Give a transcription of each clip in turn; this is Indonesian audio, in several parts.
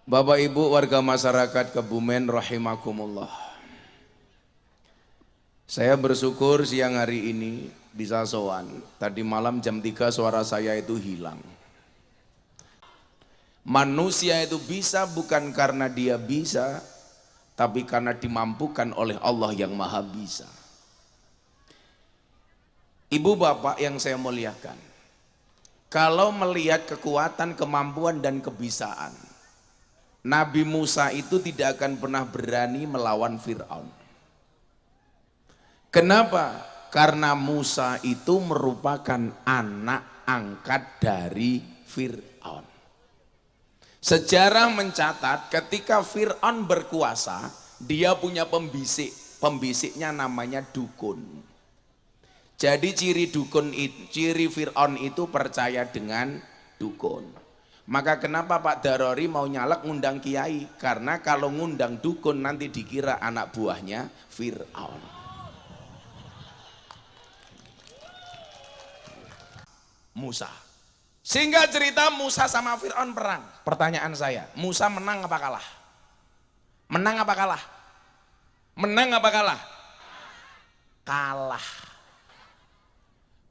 Bapak Ibu warga masyarakat Kebumen rahimakumullah. Saya bersyukur siang hari ini bisa sowan. Tadi malam jam 3 suara saya itu hilang. Manusia itu bisa bukan karena dia bisa, tapi karena dimampukan oleh Allah yang Maha Bisa. Ibu bapak yang saya muliakan, kalau melihat kekuatan, kemampuan dan kebisaan, Nabi Musa itu tidak akan pernah berani melawan Fir'aun. Kenapa? Karena Musa itu merupakan anak angkat dari Fir'aun. Sejarah mencatat ketika Fir'aun berkuasa, dia punya pembisik. Pembisiknya namanya dukun. Jadi ciri Fir'aun itu percaya dengan dukun. Maka kenapa Pak Darori mau nyalek ngundang kiai? Karena kalau ngundang dukun nanti dikira anak buahnya Fir'aun. Musa. Sehingga cerita Musa sama Fir'aun perang. Pertanyaan saya, Musa menang apa kalah? Menang apa kalah? Menang apa kalah? Kalah.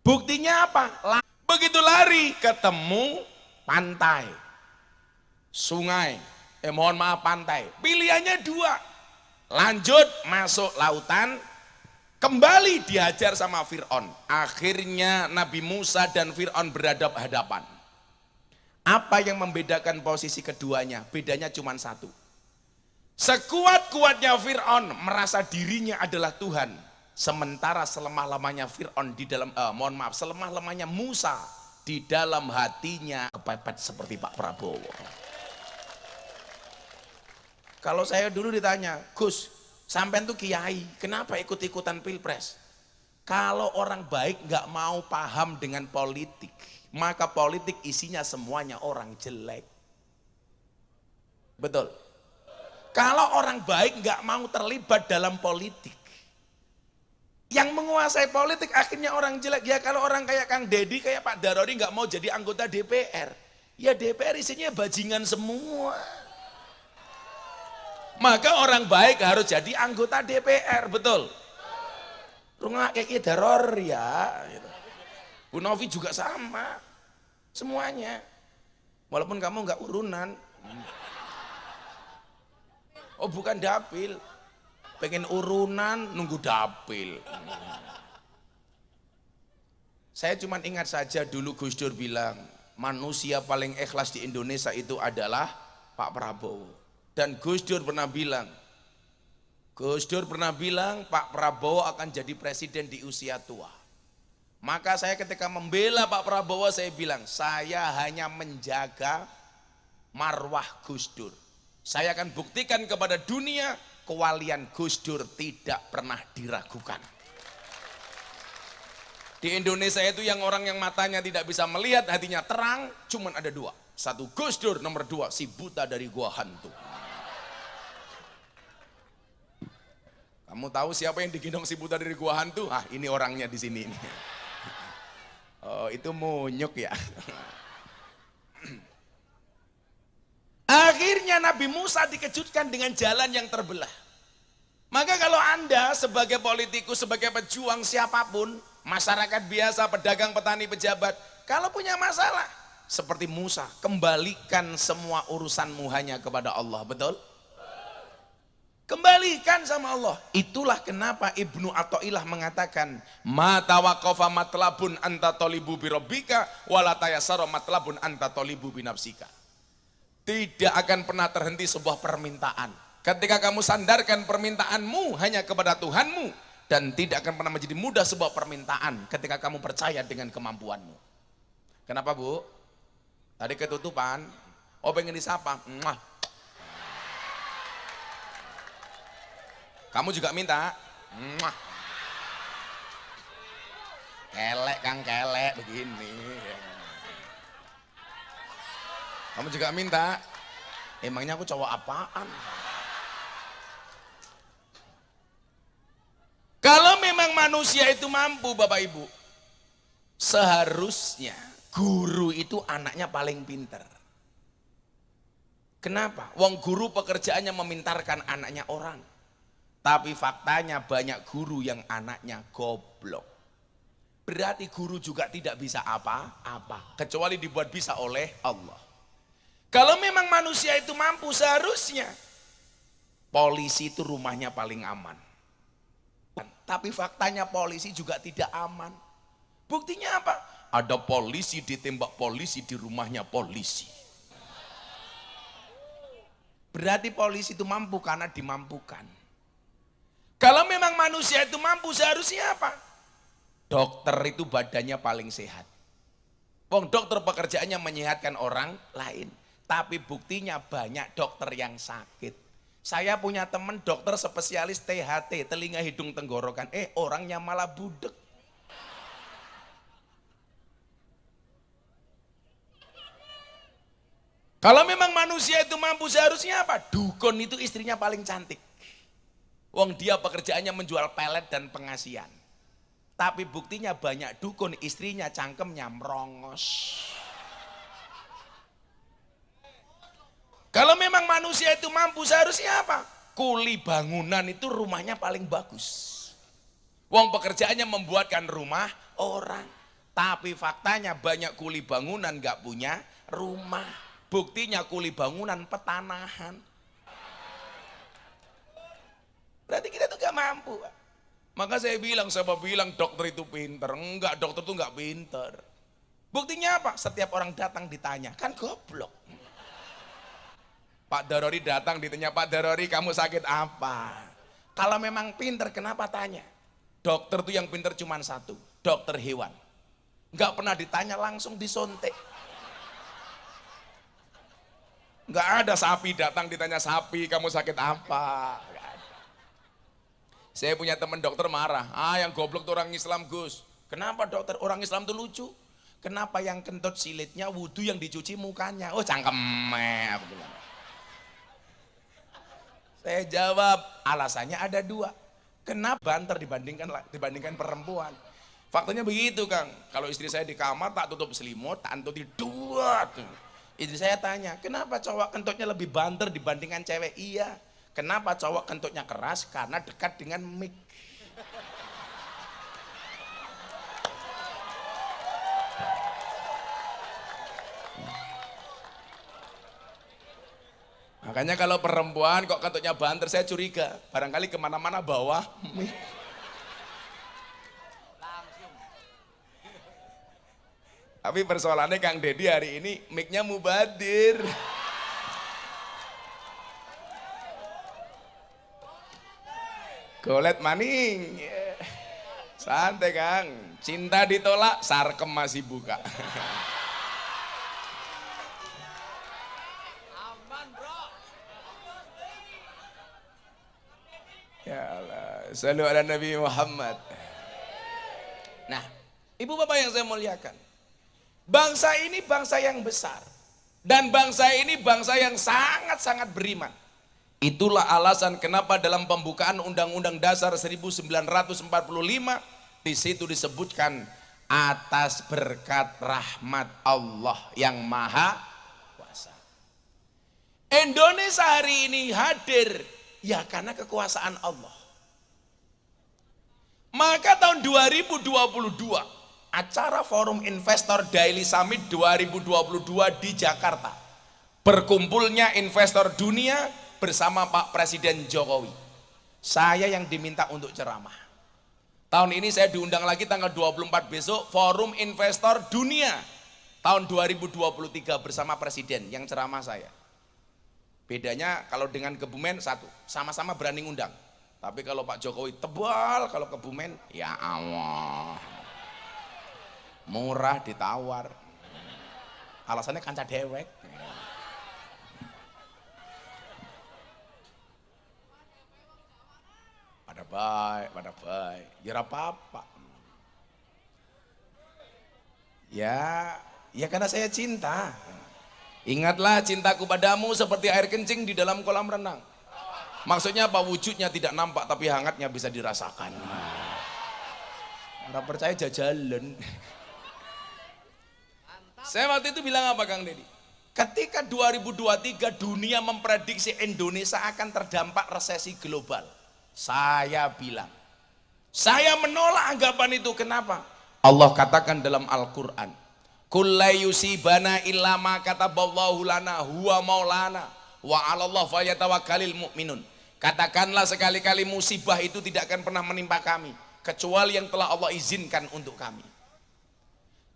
Buktinya apa? Begitu lari ketemu pantai, sungai, mohon maaf pantai. Pilihannya dua, lanjut masuk lautan, kembali dihajar sama Fir'aun. Akhirnya Nabi Musa dan Fir'aun berhadap-hadapan. Apa yang membedakan posisi keduanya? Bedanya cuma satu. Sekuat-kuatnya Fir'aun merasa dirinya adalah Tuhan. Sementara selemah-lemahnya Fir'aun di dalam, selemah-lemahnya Musa di dalam hatinya kepepet seperti Pak Prabowo. Kalau saya dulu ditanya, Gus, sampean tuh kiai, kenapa ikut-ikutan pilpres? Kalau orang baik nggak mau paham dengan politik, maka politik isinya semuanya orang jelek. Betul. Kalau orang baik nggak mau terlibat dalam politik, yang menguasai politik akhirnya orang jelek. Ya kalau orang kayak Kang Deddy, kayak Pak Darori nggak mau jadi anggota DPR, ya DPR isinya bajingan semua. Maka orang baik harus jadi anggota DPR, betul. Rumah kayak Daror ya, gitu. Bu Novi juga sama, semuanya. Walaupun kamu nggak urunan. Oh bukan dapil, pengen urunan nunggu dapil. Saya cuma ingat saja dulu Gus Dur bilang, manusia paling ikhlas di Indonesia itu adalah Pak Prabowo. Dan Gus Dur pernah bilang Pak Prabowo akan jadi presiden di usia tua. Maka saya ketika membela Pak Prabowo, saya bilang saya hanya menjaga marwah Gus Dur. Saya akan buktikan kepada dunia kewalian Gus Dur tidak pernah diragukan. Di Indonesia itu yang orang yang matanya tidak bisa melihat, hatinya terang, cuman ada dua. Satu Gus Dur, nomor dua si buta dari gua hantu. Kamu tahu siapa yang digendong si buta dari gua hantu? Ah, ini orangnya di sini. Oh, itu Munyuk ya. Akhirnya Nabi Musa dikejutkan dengan jalan yang terbelah. Maka kalau Anda sebagai politikus, sebagai pejuang siapapun, masyarakat biasa, pedagang, petani, pejabat, kalau punya masalah seperti Musa, kembalikan semua urusanmu hanya kepada Allah, betul? Kembalikan sama Allah. Itulah kenapa Ibnu Athaillah mengatakan, ma tawaqafa matlabun anta tolibu birabbika wala tayassara matlabun anta tolibu binafsika. Tidak akan pernah terhenti sebuah permintaan ketika kamu sandarkan permintaanmu hanya kepada Tuhanmu, dan tidak akan pernah menjadi mudah sebuah permintaan ketika kamu percaya dengan kemampuanmu. Kenapa Bu? Tadi ketutupan. Oh pengen disapa. Mwah. Kamu juga minta. Mwah. Kelek Kang, kelek begini. Kamu juga minta. Emangnya aku cowok apaan? Kalau memang manusia itu mampu Bapak Ibu, seharusnya guru itu anaknya paling pinter. Kenapa? Wong guru pekerjaannya memintarkan anaknya orang. Tapi faktanya banyak guru yang anaknya goblok. Berarti guru juga tidak bisa apa-apa. Kecuali dibuat bisa oleh Allah. Kalau memang manusia itu mampu, seharusnya polisi itu rumahnya paling aman. Tapi faktanya polisi juga tidak aman. Buktinya apa? Ada polisi ditembak polisi di rumahnya polisi. Berarti polisi itu mampu karena dimampukan. Kalau memang manusia itu mampu, seharusnya apa? Dokter itu badannya paling sehat. Wong dokter pekerjaannya menyehatkan orang lain. Tapi buktinya banyak dokter yang sakit. Saya punya teman dokter spesialis THT, telinga hidung tenggorokan. Orangnya malah budek. Kalau memang manusia itu mampu, seharusnya apa? Dukun itu istrinya paling cantik. Wong dia pekerjaannya menjual pelet dan pengasian. Tapi buktinya banyak dukun istrinya cangkemnya merongos. Kalau memang manusia itu mampu, seharusnya apa? Kuli bangunan itu rumahnya paling bagus. Wong pekerjaannya membuatkan rumah orang. Tapi faktanya banyak kuli bangunan gak punya rumah. Buktinya kuli bangunan petanahan. Berarti kita tuh gak mampu. Maka saya bilang dokter itu pinter. Enggak, dokter tuh gak pinter. Buktinya apa? Setiap orang datang ditanya, kan goblok. Pak Darori datang ditanya, Pak Darori kamu sakit apa? Kalau memang pinter kenapa tanya? Dokter tuh yang pinter cuma satu, dokter hewan. Gak pernah ditanya, langsung disontek. Gak ada sapi datang ditanya, sapi kamu sakit apa? Saya punya teman dokter marah, yang goblok tuh orang Islam Gus. Kenapa dokter? Orang Islam tuh lucu. Kenapa yang kentut silitnya wudhu yang dicuci mukanya? Oh cangkeme, aku bilang. Saya jawab, alasannya ada dua. Kenapa banter dibandingkan perempuan? Faktanya begitu Kang, kalau istri saya di kamar tak tutup selimut, tak antuti dua tuh. Istri saya tanya, kenapa cowok kentutnya lebih banter dibandingkan cewek? Iya. Kenapa cowok kentutnya keras? Karena dekat dengan mic. Makanya kalau perempuan kok kentutnya banter, saya curiga. Barangkali kemana-mana bawa mic. Tapi persoalannya Kang Deddy hari ini mic-nya mubadir. Golet maning. Santai Kang, cinta ditolak, sarkem masih buka. Aman bro. Ya Allah, sallu ala Nabi Muhammad. Nah, ibu bapak yang saya muliakan, bangsa ini bangsa yang besar. Dan bangsa ini bangsa yang sangat-sangat beriman. Itulah alasan kenapa dalam pembukaan Undang-Undang Dasar 1945 di situ disebutkan atas berkat rahmat Allah yang Maha Kuasa. Indonesia hari ini hadir ya karena kekuasaan Allah. Maka tahun 2022 acara Forum Investor Daily Summit 2022 di Jakarta, berkumpulnya investor dunia bersama Pak Presiden Jokowi. Saya yang diminta untuk ceramah. Tahun ini saya diundang lagi tanggal 24 besok, Forum Investor Dunia tahun 2023 bersama Presiden yang ceramah saya. Bedanya kalau dengan Kebumen satu, sama-sama berani ngundang. Tapi kalau Pak Jokowi tebal, kalau Kebumen ya Allah, murah ditawar. Alasannya kanca dewek. Pada baik, ya apa-apa. Ya karena saya cinta. Ingatlah cintaku padamu seperti air kencing di dalam kolam renang. Maksudnya apa? Wujudnya tidak nampak tapi hangatnya bisa dirasakan. Nggak percaya jajalan. Saya waktu itu bilang apa Kang Deddy? Ketika 2023 dunia memprediksi Indonesia akan terdampak resesi global. Saya bilang, saya menolak anggapan itu. Kenapa? Allah katakan dalam Al-Quran, Qul la yusibana illa ma kataballahu lana huwa maulana wa 'alallah falyatawakkalul mu'minun. Katakanlah sekali-kali musibah itu tidak akan pernah menimpa kami kecuali yang telah Allah izinkan untuk kami.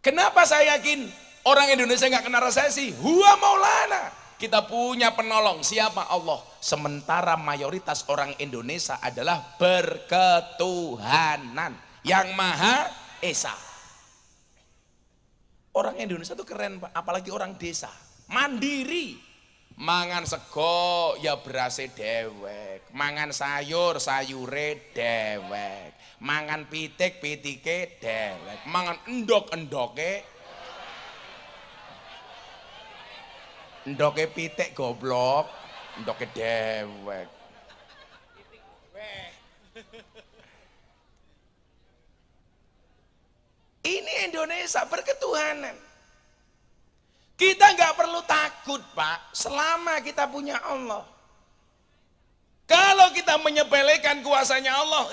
Kenapa saya yakin orang Indonesia nggak kena resesi? Huwa maulana. Kita punya penolong. Siapa? Allah. Sementara mayoritas orang Indonesia adalah berketuhanan yang Maha Esa. Orang Indonesia itu keren, Pak. Apalagi orang desa. Mandiri. Mangan sego ya berase dewek. Mangan sayur sayure dewek. Mangan pitik pitike dewek. Mangan endok-endoke endoke pitik goblok, endoke dewek. Ini Indonesia berketuhanan. Kita nggak perlu takut, Pak, selama kita punya Allah. Kalau kita menyepelekan kuasanya Allah,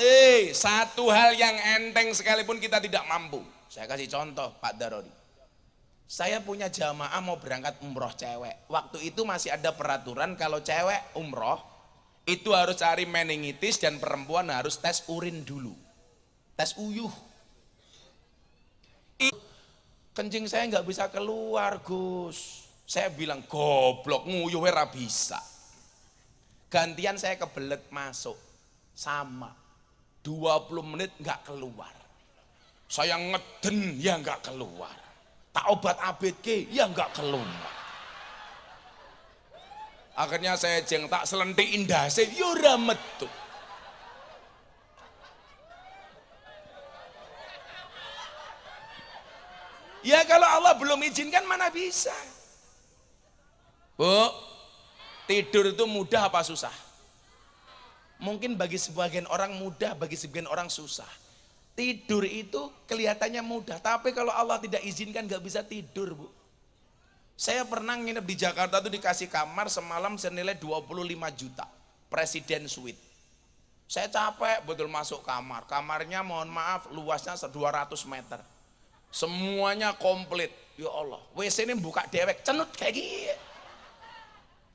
satu hal yang enteng sekalipun kita tidak mampu. Saya kasih contoh, Pak Darodi. Saya punya jamaah mau berangkat umroh cewek. Waktu itu masih ada peraturan kalau cewek umroh itu harus cari meningitis dan perempuan harus tes urin dulu. Tes uyuh. Kencing saya nggak bisa keluar, Gus. Saya bilang goblok nguyuh ora bisa. Gantian saya kebelet masuk. Sama. 20 menit nggak keluar. Saya ngeden ya nggak keluar. Tak obat ABG ya nggak keluar. Akhirnya saya jeng tak selentik indase ya ora metu. Ya kalau Allah belum izinkan mana bisa. Bu, tidur itu mudah apa susah? Mungkin bagi sebagian orang mudah, bagi sebagian orang susah. Tidur itu kelihatannya mudah, tapi kalau Allah tidak izinkan nggak bisa tidur, Bu. Saya pernah nginep di Jakarta tuh dikasih kamar semalam senilai 25 juta, Presiden Suite. Saya capek betul masuk kamar. Kamarnya mohon maaf luasnya 200 meter. Semuanya komplit. Ya Allah, WC ini buka dewek, cenut kayak gini.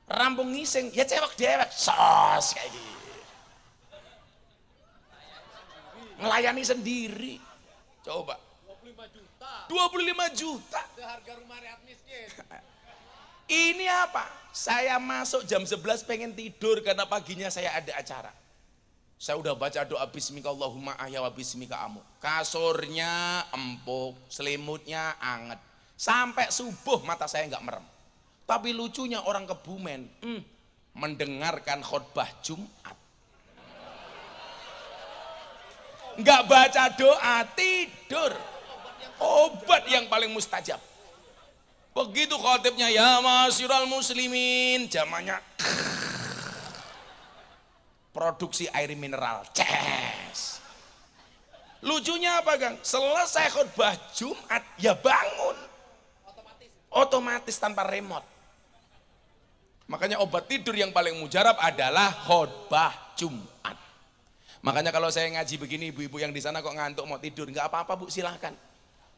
Rampung ngising, ya cewek dewek, sos kayak gini. Melayani sendiri. Coba 25 juta seharga rumah rakyat miskin. Ini apa? Saya masuk jam 11 pengen tidur karena paginya saya ada acara. Saya udah baca doa bismika Allahumma ahya wa bismika amu. Kasurnya empuk, selimutnya anget. Sampai subuh mata saya nggak merem. Tapi lucunya orang Kebumen mendengarkan khutbah Jumat. Nggak baca doa, tidur. Obat yang paling mustajab. Begitu khotibnya ya masyiral muslimin, zamannya produksi air mineral. Ces. Lucunya apa, Kang? Selesai khutbah Jumat ya bangun. Otomatis tanpa remote. Makanya obat tidur yang paling mujarab adalah khutbah Jumat. Makanya kalau saya ngaji begini, ibu-ibu yang di sana kok ngantuk mau tidur, nggak apa-apa, Bu, silahkan.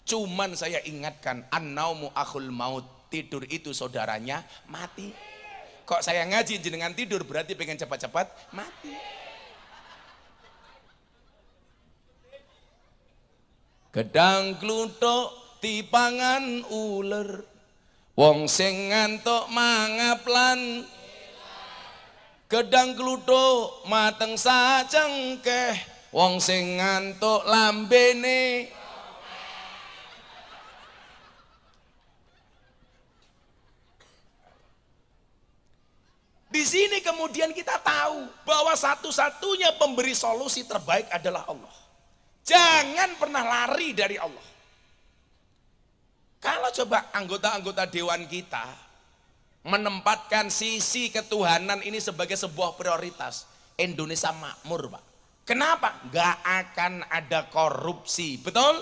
Cuman saya ingatkan, an-naumu akhul maut, tidur itu saudaranya mati. Kok saya ngaji jenengan tidur berarti pengen cepat-cepat mati. Gedang kluthuk dipangan uler, wong sing ngantuk mangaplan. Gedang kluthuk mateng sacengkeh, wong sing ngantuk lambene. Di sini kemudian kita tahu bahwa satu-satunya pemberi solusi terbaik adalah Allah. Jangan pernah lari dari Allah. Kalau coba anggota-anggota dewan kita menempatkan sisi ketuhanan ini sebagai sebuah prioritas, Indonesia makmur, Pak. Kenapa? Gak akan ada korupsi, betul?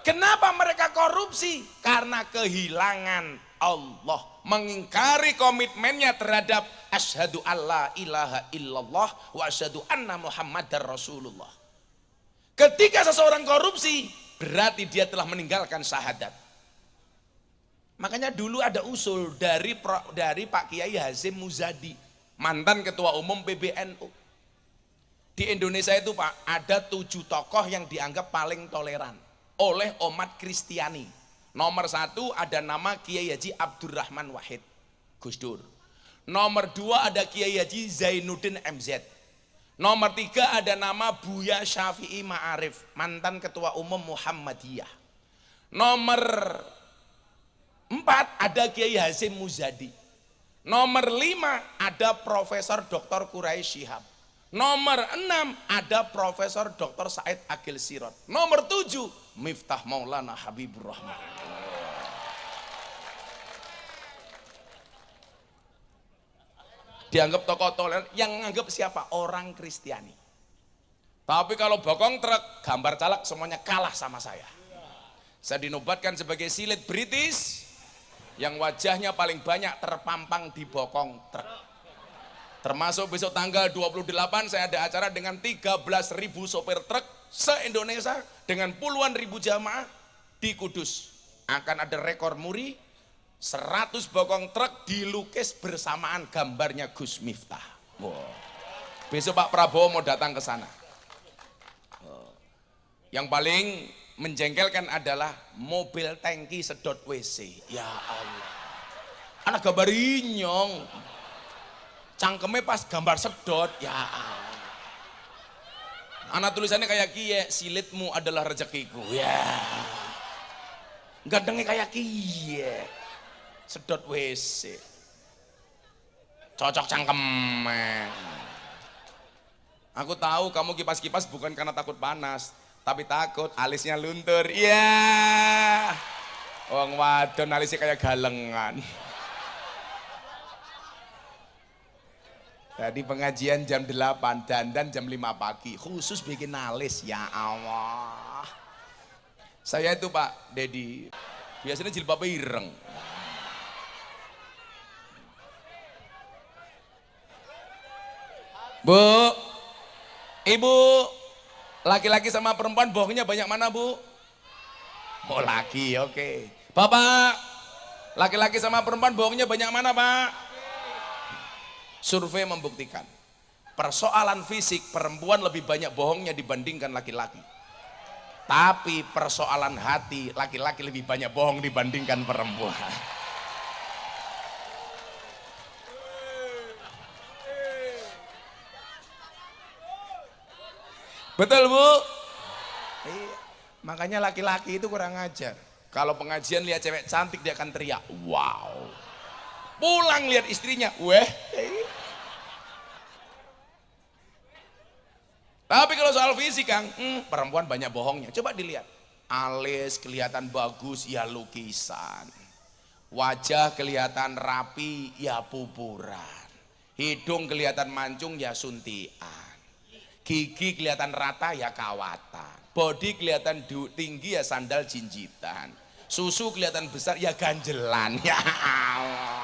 Kenapa mereka korupsi? Karena kehilangan Allah, mengingkari komitmennya terhadap asyhadu alla ilaha illallah wa asyhadu anna muhammadar rasulullah. Ketika seseorang korupsi, berarti dia telah meninggalkan syahadat. Makanya dulu ada usul dari Pak Kiai Hasyim Muzadi, mantan ketua umum PBNU. Di Indonesia itu Pak, ada 7 tokoh yang dianggap paling toleran oleh umat Kristiani. Nomor 1 ada nama Kiai Haji Abdurrahman Wahid, Gus Dur. Nomor 2 ada Kiai Haji Zainuddin MZ. Nomor 3 ada nama Buya Syafi'i Ma'arif, mantan ketua umum Muhammadiyah. Nomor 4 ada Kiai Hasyim Muzadi. Nomor 5 ada Profesor Dr. Quraisy Shihab. Nomor 6 ada Profesor Dr. Said Agil Sirot. Nomor 7 Miftah Maulana Habibur Rahman. Dianggap tokoh toleran, yang menganggap siapa? Orang Kristiani. Tapi kalau bokong truk, gambar caleg semuanya kalah sama saya. Saya dinobatkan sebagai silit British yang wajahnya paling banyak terpampang di bokong truk. Termasuk besok tanggal 28 saya ada acara dengan 13.000 sopir truk se-Indonesia dengan puluhan ribu jamaah di Kudus. Akan ada rekor muri 100 bokong truk dilukis bersamaan gambarnya Gus Miftah. Wow. Besok Pak Prabowo mau datang ke sana. Yang paling menjengkelkan adalah mobil tangki sedot WC. Ya Allah. Anak gambar inyong. Cangkemnya pas gambar sedot. Ya Allah. Anak tulisannya kayak kie, silitmu adalah rezekiku. Ya. Gandengnya kayak kie. Sedot WC. Cocok cangkemnya. Aku tahu kamu kipas-kipas bukan karena takut panas, tapi takut alisnya luntur. Iya. Wong wadon alisnya kayak galengan. Tadi pengajian jam 8, dandan jam 5 pagi, khusus bikin alis. Ya Allah. Saya itu Pak Dedi, biasanya jilbabnya ireng. Bu, Ibu, laki-laki sama perempuan bohongnya banyak mana Bu? Oh laki, oke. Bapak, laki-laki sama perempuan bohongnya banyak mana Pak? Survei membuktikan persoalan fisik perempuan lebih banyak bohongnya dibandingkan laki-laki. Tapi persoalan hati laki-laki lebih banyak bohong dibandingkan perempuan. Betul Bu? Iya. Makanya laki-laki itu kurang ajar. Kalau pengajian lihat cewek cantik dia akan teriak, wow. Pulang lihat istrinya, weh. Tapi kalau soal fisik Kang, perempuan banyak bohongnya. Coba dilihat. Alis kelihatan bagus, ya lukisan. Wajah kelihatan rapi, ya pupuran. Hidung kelihatan mancung, ya suntian. Gigi kelihatan rata, ya kawatan. Bodi kelihatan tinggi, ya sandal jinjitan. Susu kelihatan besar, ya ganjelan. Ya Allah.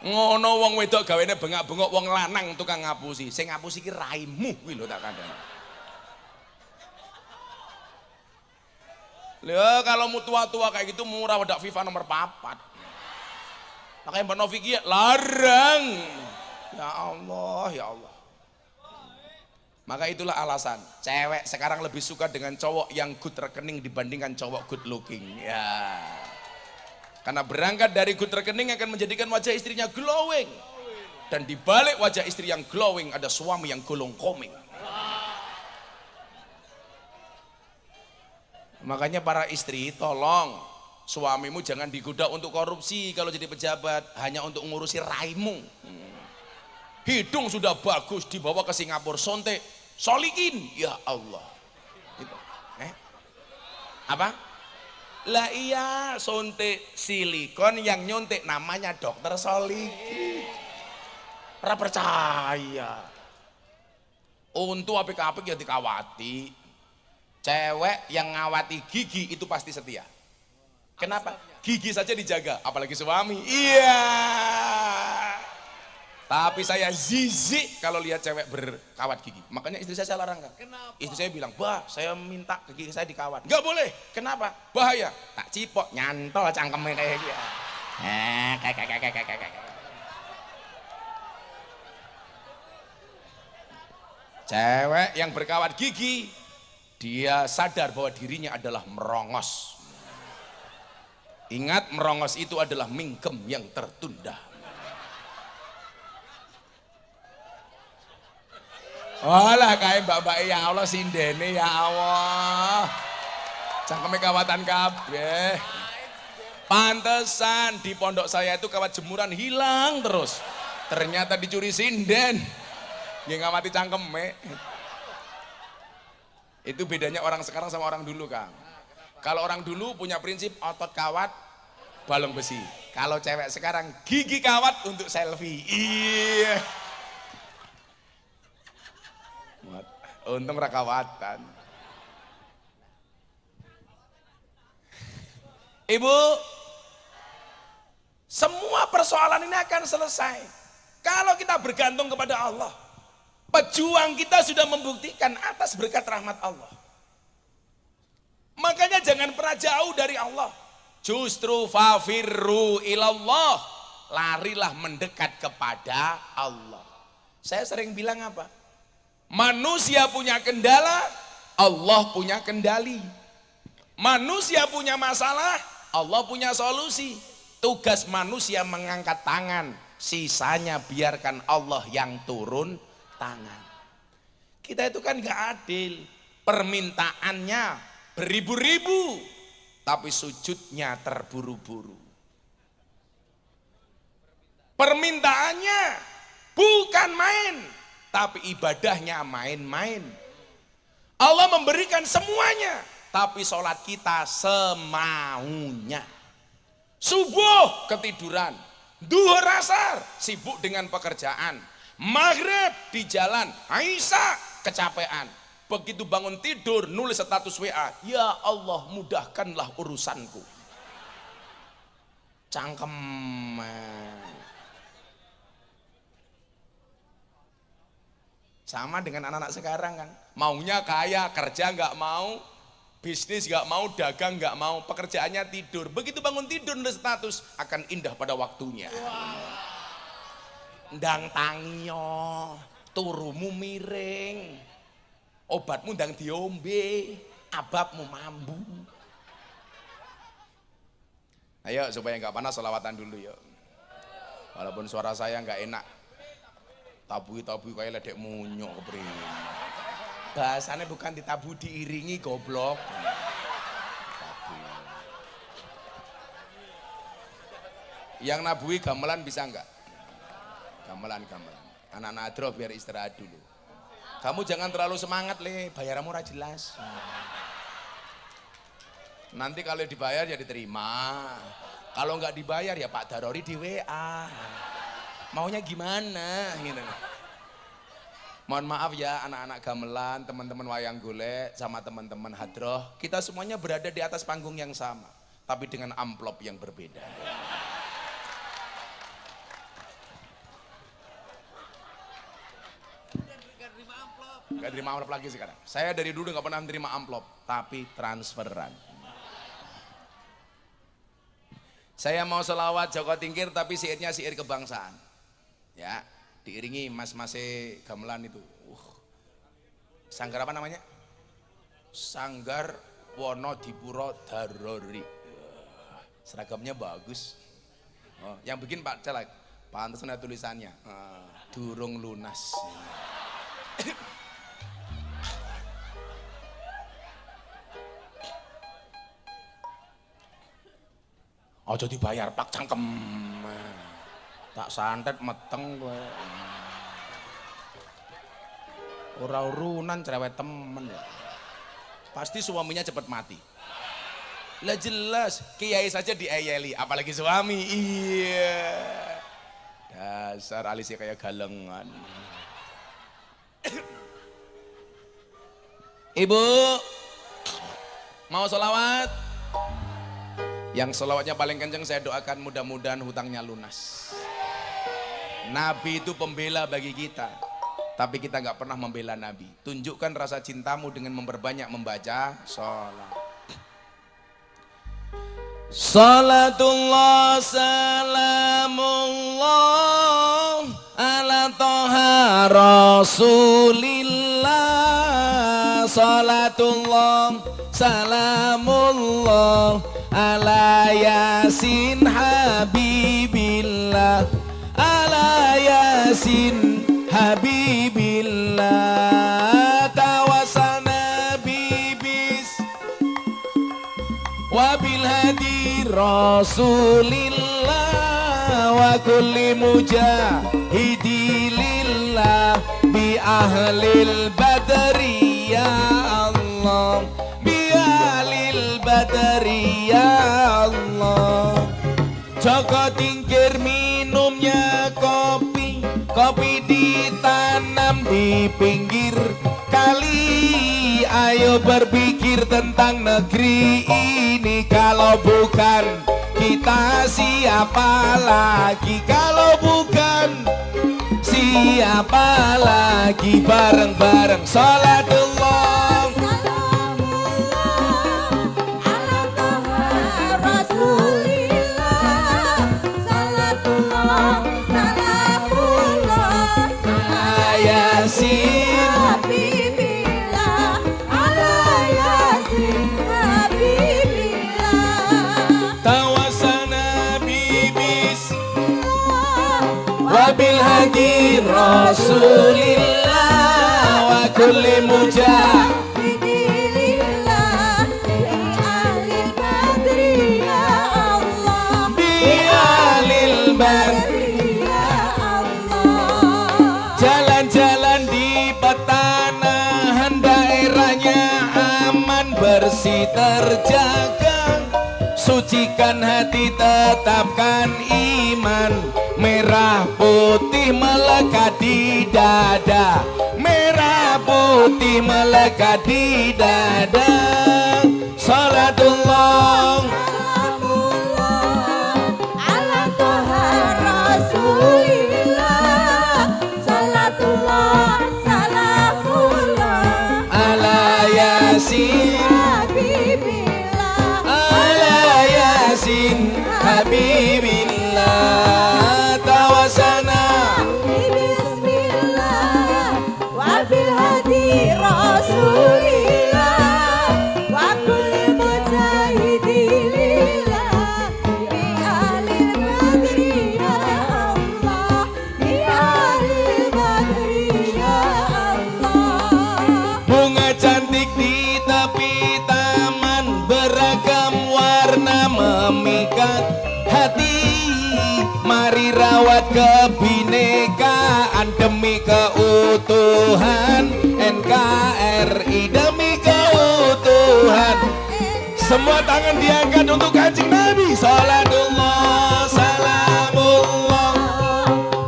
Ngono wong wedok gawene bengak-bengok, wong lanang tukang ngapusi. Sing ngapusi ki raimu kuwi lho tak kandhani. Lha kalau mu tua-tua kayak gitu murah wedak FIFA nomor 4. Makanya Mbak Novi ki larang. Ya Allah, ya Allah. Maka itulah alasan cewek sekarang lebih suka dengan cowok yang good rekening dibandingkan cowok good looking. Ya. Karena berangkat dari good rekening akan menjadikan wajah istrinya glowing. Dan di balik wajah istri yang glowing ada suami yang golong koming. Makanya para istri tolong suamimu jangan digoda untuk korupsi kalau jadi pejabat, hanya untuk ngurusi raimu. Hidung sudah bagus dibawa ke Singapura, sontek, solikin, ya Allah. Itu. Apa? Lah iya, suntik silikon yang nyuntik namanya dokter Solikin. Ora percaya. Untuk apik-apik ya dikawati. Cewek yang ngawati gigi itu pasti setia. Kenapa? Gigi saja dijaga, apalagi suami. Iya. Tapi saya zizik kalau lihat cewek berkawat gigi. Makanya istri saya larang kan. Kenapa? Istri saya bilang, bah saya minta gigi saya dikawat. Enggak boleh. Kenapa? Bahaya. Tak cipok, nyantol cangkemnya kayak gitu. Cewek yang berkawat gigi, dia sadar bahwa dirinya adalah merongos. Ingat, merongos itu adalah mingkem yang tertunda. Olah kayak mbak-mbak ya Allah sindene ya Allah. Cangkeme kawatan kabeh. Pantesan di pondok saya itu kawat jemuran hilang terus. Ternyata dicuri sinden. Nggih ngawati cangkeme. Itu bedanya orang sekarang sama orang dulu, Kang. Kalau orang dulu punya prinsip otot kawat, balong besi. Kalau cewek sekarang gigi kawat untuk selfie. Iya. Untung rakawatan. Ibu, semua persoalan ini akan selesai kalau kita bergantung kepada Allah. Pejuang kita sudah membuktikan atas berkat rahmat Allah. Makanya jangan pernah jauh dari Allah. Justru fafirru ilallah, larilah mendekat kepada Allah. Saya sering bilang apa? Manusia punya kendala, Allah punya kendali. Manusia punya masalah, Allah punya solusi. Tugas manusia mengangkat tangan, sisanya biarkan Allah yang turun tangan. Kita itu kan gak adil. Permintaannya beribu-ribu, tapi sujudnya terburu-buru. Permintaannya bukan main, tapi ibadahnya main-main. Allah memberikan semuanya, tapi sholat kita semaunya. Subuh ketiduran, duhur asar sibuk dengan pekerjaan, maghrib di jalan, Aisyah kecapean. Begitu bangun tidur nulis status WA, ya Allah mudahkanlah urusanku. Cangkem. Sama dengan anak-anak sekarang kan, maunya kaya, kerja nggak mau, bisnis nggak mau, dagang nggak mau, pekerjaannya tidur. Begitu bangun tidur nulis status, akan indah pada waktunya. Ndang tangiyo, turumu miring, obatmu ndang diombe, ababmu mambu. Ayo supaya nggak panas selawatan dulu yuk. Walaupun suara saya nggak enak. Tabui kayak ledek munyok kepriye. Bahasanya bukan ditabu diiringi goblok. Yang nabui gamelan bisa enggak? Gamelan. Anak-anak adroh biar istirahat dulu. Kamu jangan terlalu semangat le, bayaranmu ora jelas. Nanti kalau dibayar ya diterima. Kalau enggak dibayar ya Pak Darori di WA. Maunya gimana gitu. Mohon maaf ya anak-anak gamelan, teman-teman wayang golek sama teman-teman hadroh, kita semuanya berada di atas panggung yang sama, tapi dengan amplop yang berbeda. Gak terima amplop lagi sekarang. Saya dari dulu gak pernah menerima amplop, tapi transferan. Saya mau selawat Joko Tingkir tapi syairnya syair kebangsaan. Ya, diiringi mas-mas gamelan itu. Sanggar apa namanya? Sanggar Wonodipuro Darori. Seragamnya bagus. Oh, yang bikin Pak Caleg, pantesan ada tulisannya. Durung lunas. Ojo dibayar Pak cangkem. Tak santet meteng kowe. Ora urunan cerewet temen ya. Pasti suaminya cepat mati. Lah jelas, kiai saja diayeli, apalagi suami. Iya. Dasar alisnya kayak galengan. Ibu, mau sholawat? Yang selawatnya paling kenceng saya doakan mudah-mudahan hutangnya lunas. Nabi itu pembela bagi kita, tapi kita nggak pernah membela Nabi. Tunjukkan rasa cintamu dengan memperbanyak membaca sholawat. Salatullah salamullah ala toha rasulillah. Salatullah salamullah ala yasin habibillah. Ala yasin habibillah. Tawasana bibis wabil hadi rasulillah wa kulli mujahidi lillah bi ahlil badri ya Allah, bi ahlil badri ya Allah. Joko tingkir minumnya kopi, kopi ditanam di pinggir kali. Ayo berpikir tentang negeri ini, kalau bukan kita siapa lagi? Kalau bukan siapa lagi? Bareng-bareng salatullah wabil hadi rasulillah wa kulli mujahidilillah bi ahlil badri ya Allah, bi ahlil badri ya Allah. Jalan-jalan di petanahan, daerahnya aman bersih terjaga. Sucikan hati, tetapkan iman. Merah putih melekat di dada, merah putih melekat di dada. Salatullah salamullah ala toha rasulillah. Salatullah salamullah ala yasin habibillah, ala yasin habibillah. Tawasana bismillah wabil hadi rasulillah wa kulli mujahidilillah bi ahlil badri ya Allah, bi ahlil badri ya Allah. Bunga cantik di tepi taman, beragam warna memikat hati. Mari rawat kebinekaan demi keutuhan NKRI, demi keutuhan. Semua tangan diangkat untuk Kanjeng Nabi. Salatullah salamullah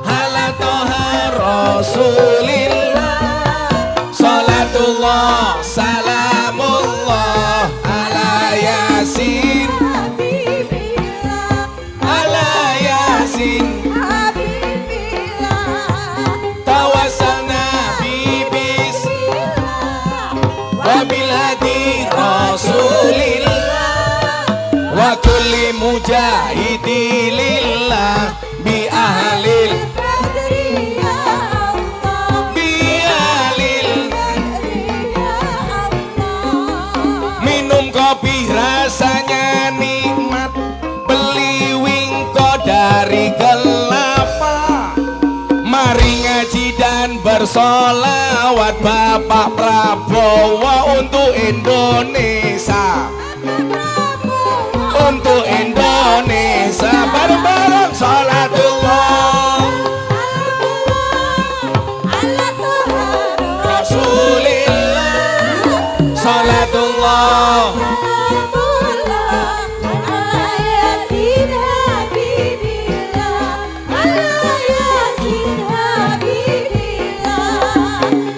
ala toha rasulillah. Salatullah salamullah ala yasin tawasana bibis wabil hadi rasulillah wa kulli mujahidi lillah bi ahlil badri ya Allah, bi ahlil badri ya Allah. Minum kopi rasanya nikmat, beli wingko dari kelapa. Mari ngaji dan bersolawat Bapak Prabowo untuk Indonesia, untuk Indonesia. Bareng-bareng salatullah ala toha rasulillah. Salatullah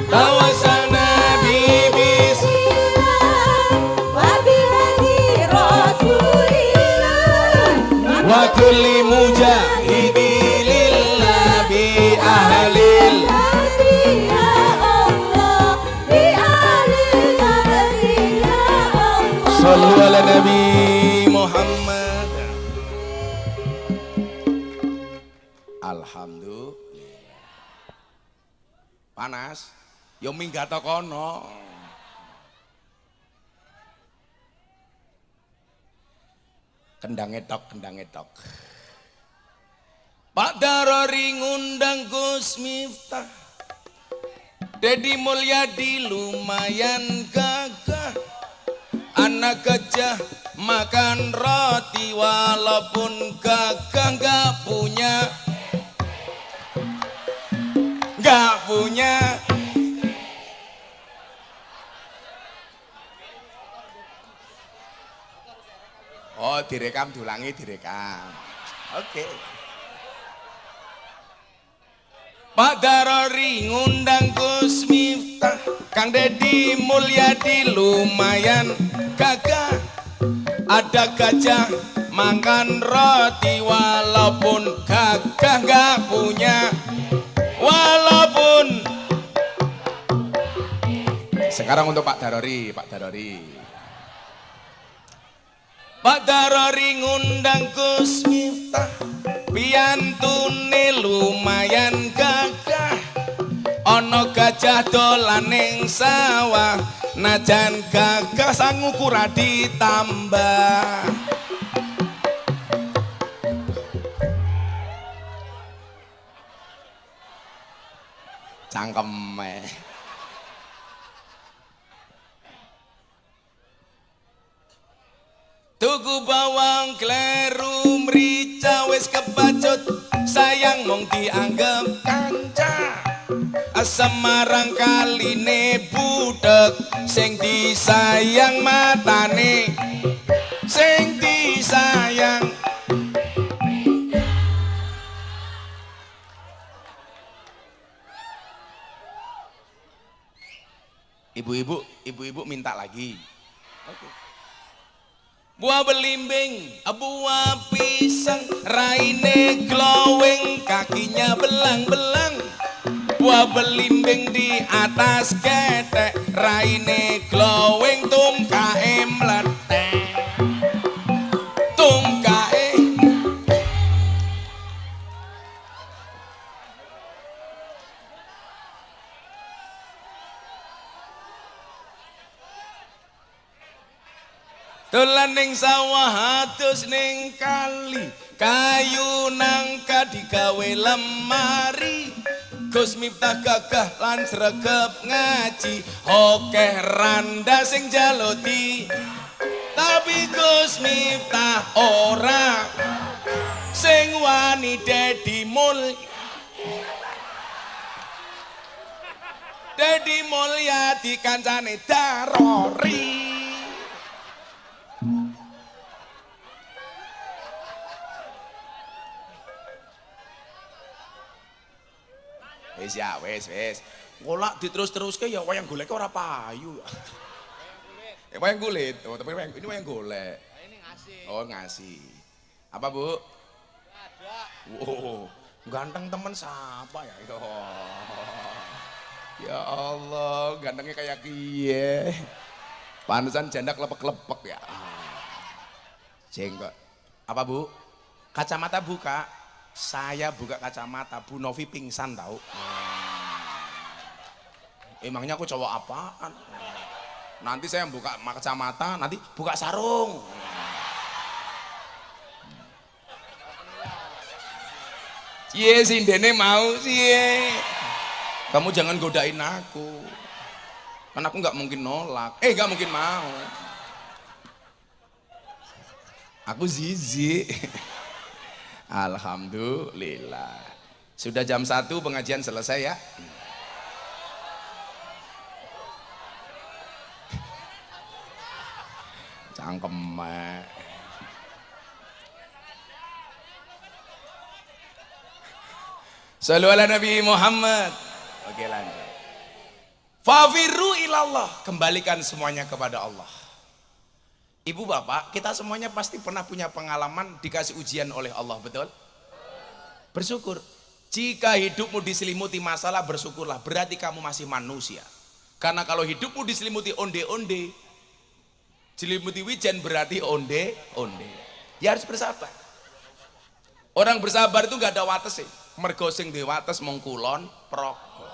tawasana bibis wabil Alhamdulillah. Panas? Yo minggat kono. Kendang etok. Pak Darori ngundang Gus Miftah. Dedi Mulyadi lumayan gagah. Anak gajah makan roti walaupun gagah nggak punya. Oh, direkam, diulangi, direkam. Oke. Pak Darori ngundang Gus Miftah, Kang Dedi Mulyadi lumayan gagah. Ada gajah makan roti walaupun gagah nggak punya. Walaupun. Sekarang untuk Pak Darori. Pak Darori ngundang Gus Miftah, piantune lumayan gagah. Ono gajah dolan ning sawah, najan gagah sang ukura ditambah. Cangkeme. Tuku bawang kleru mrica wis kebacut, sayang mung dianggep kanca. Semarang kaline budek, sing disayang matane, sing disayang. Ibu-ibu minta lagi. Oke. Buah belimbing, buah pisang, raine glowing, kakinya belang-belang. Buah belimbing di atas ketek, raine glowing, tungkae meletek. Tungkae. Dolan ning sawah atus ning kali, kayu nangka digawe lemari. Gus Miftah gagah lan sregep ngaji, okeh randa sing jaluti. Tapi Gus Miftah ora sing wani Dedi Mulyadi kancane Darori. Wis. Ngolak diterus-teruske ya wayang golek ora payu. Wayang kulit. Oh, tapi ini wayang golek. Ini ngasih. Oh, ngasih. Apa, Bu? Ada. Wow, ganteng temen siapa ya itu? Ya Allah, gantengnya kayak kie. Panusan janda kelepek-kelepek ya. Jenggot. Apa, Bu? Kacamata buka. Saya buka kacamata, Bu Novi pingsan tahu. Emangnya aku cowok apaan? Nanti saya buka kacamata, nanti buka sarung. Cie sindene mau cie. Kamu jangan godain aku. Karena aku nggak mungkin nolak. Nggak mungkin mau. Aku zizi. Alhamdulillah. Sudah jam 1 pengajian selesai ya. Cangkem. Shallu ala Nabi Muhammad. Oke, lanjut. Fafiru ilallah, kembalikan semuanya kepada Allah. Ibu bapak, kita semuanya pasti pernah punya pengalaman dikasih ujian oleh Allah, betul? Bersyukur. Jika hidupmu diselimuti masalah, bersyukurlah, berarti kamu masih manusia. Karena kalau hidupmu diselimuti onde-onde, diselimuti wijen berarti onde-onde. Ya harus bersabar. Orang bersabar itu nggak ada wates sih. Mergo sing dewates mung kulon progo.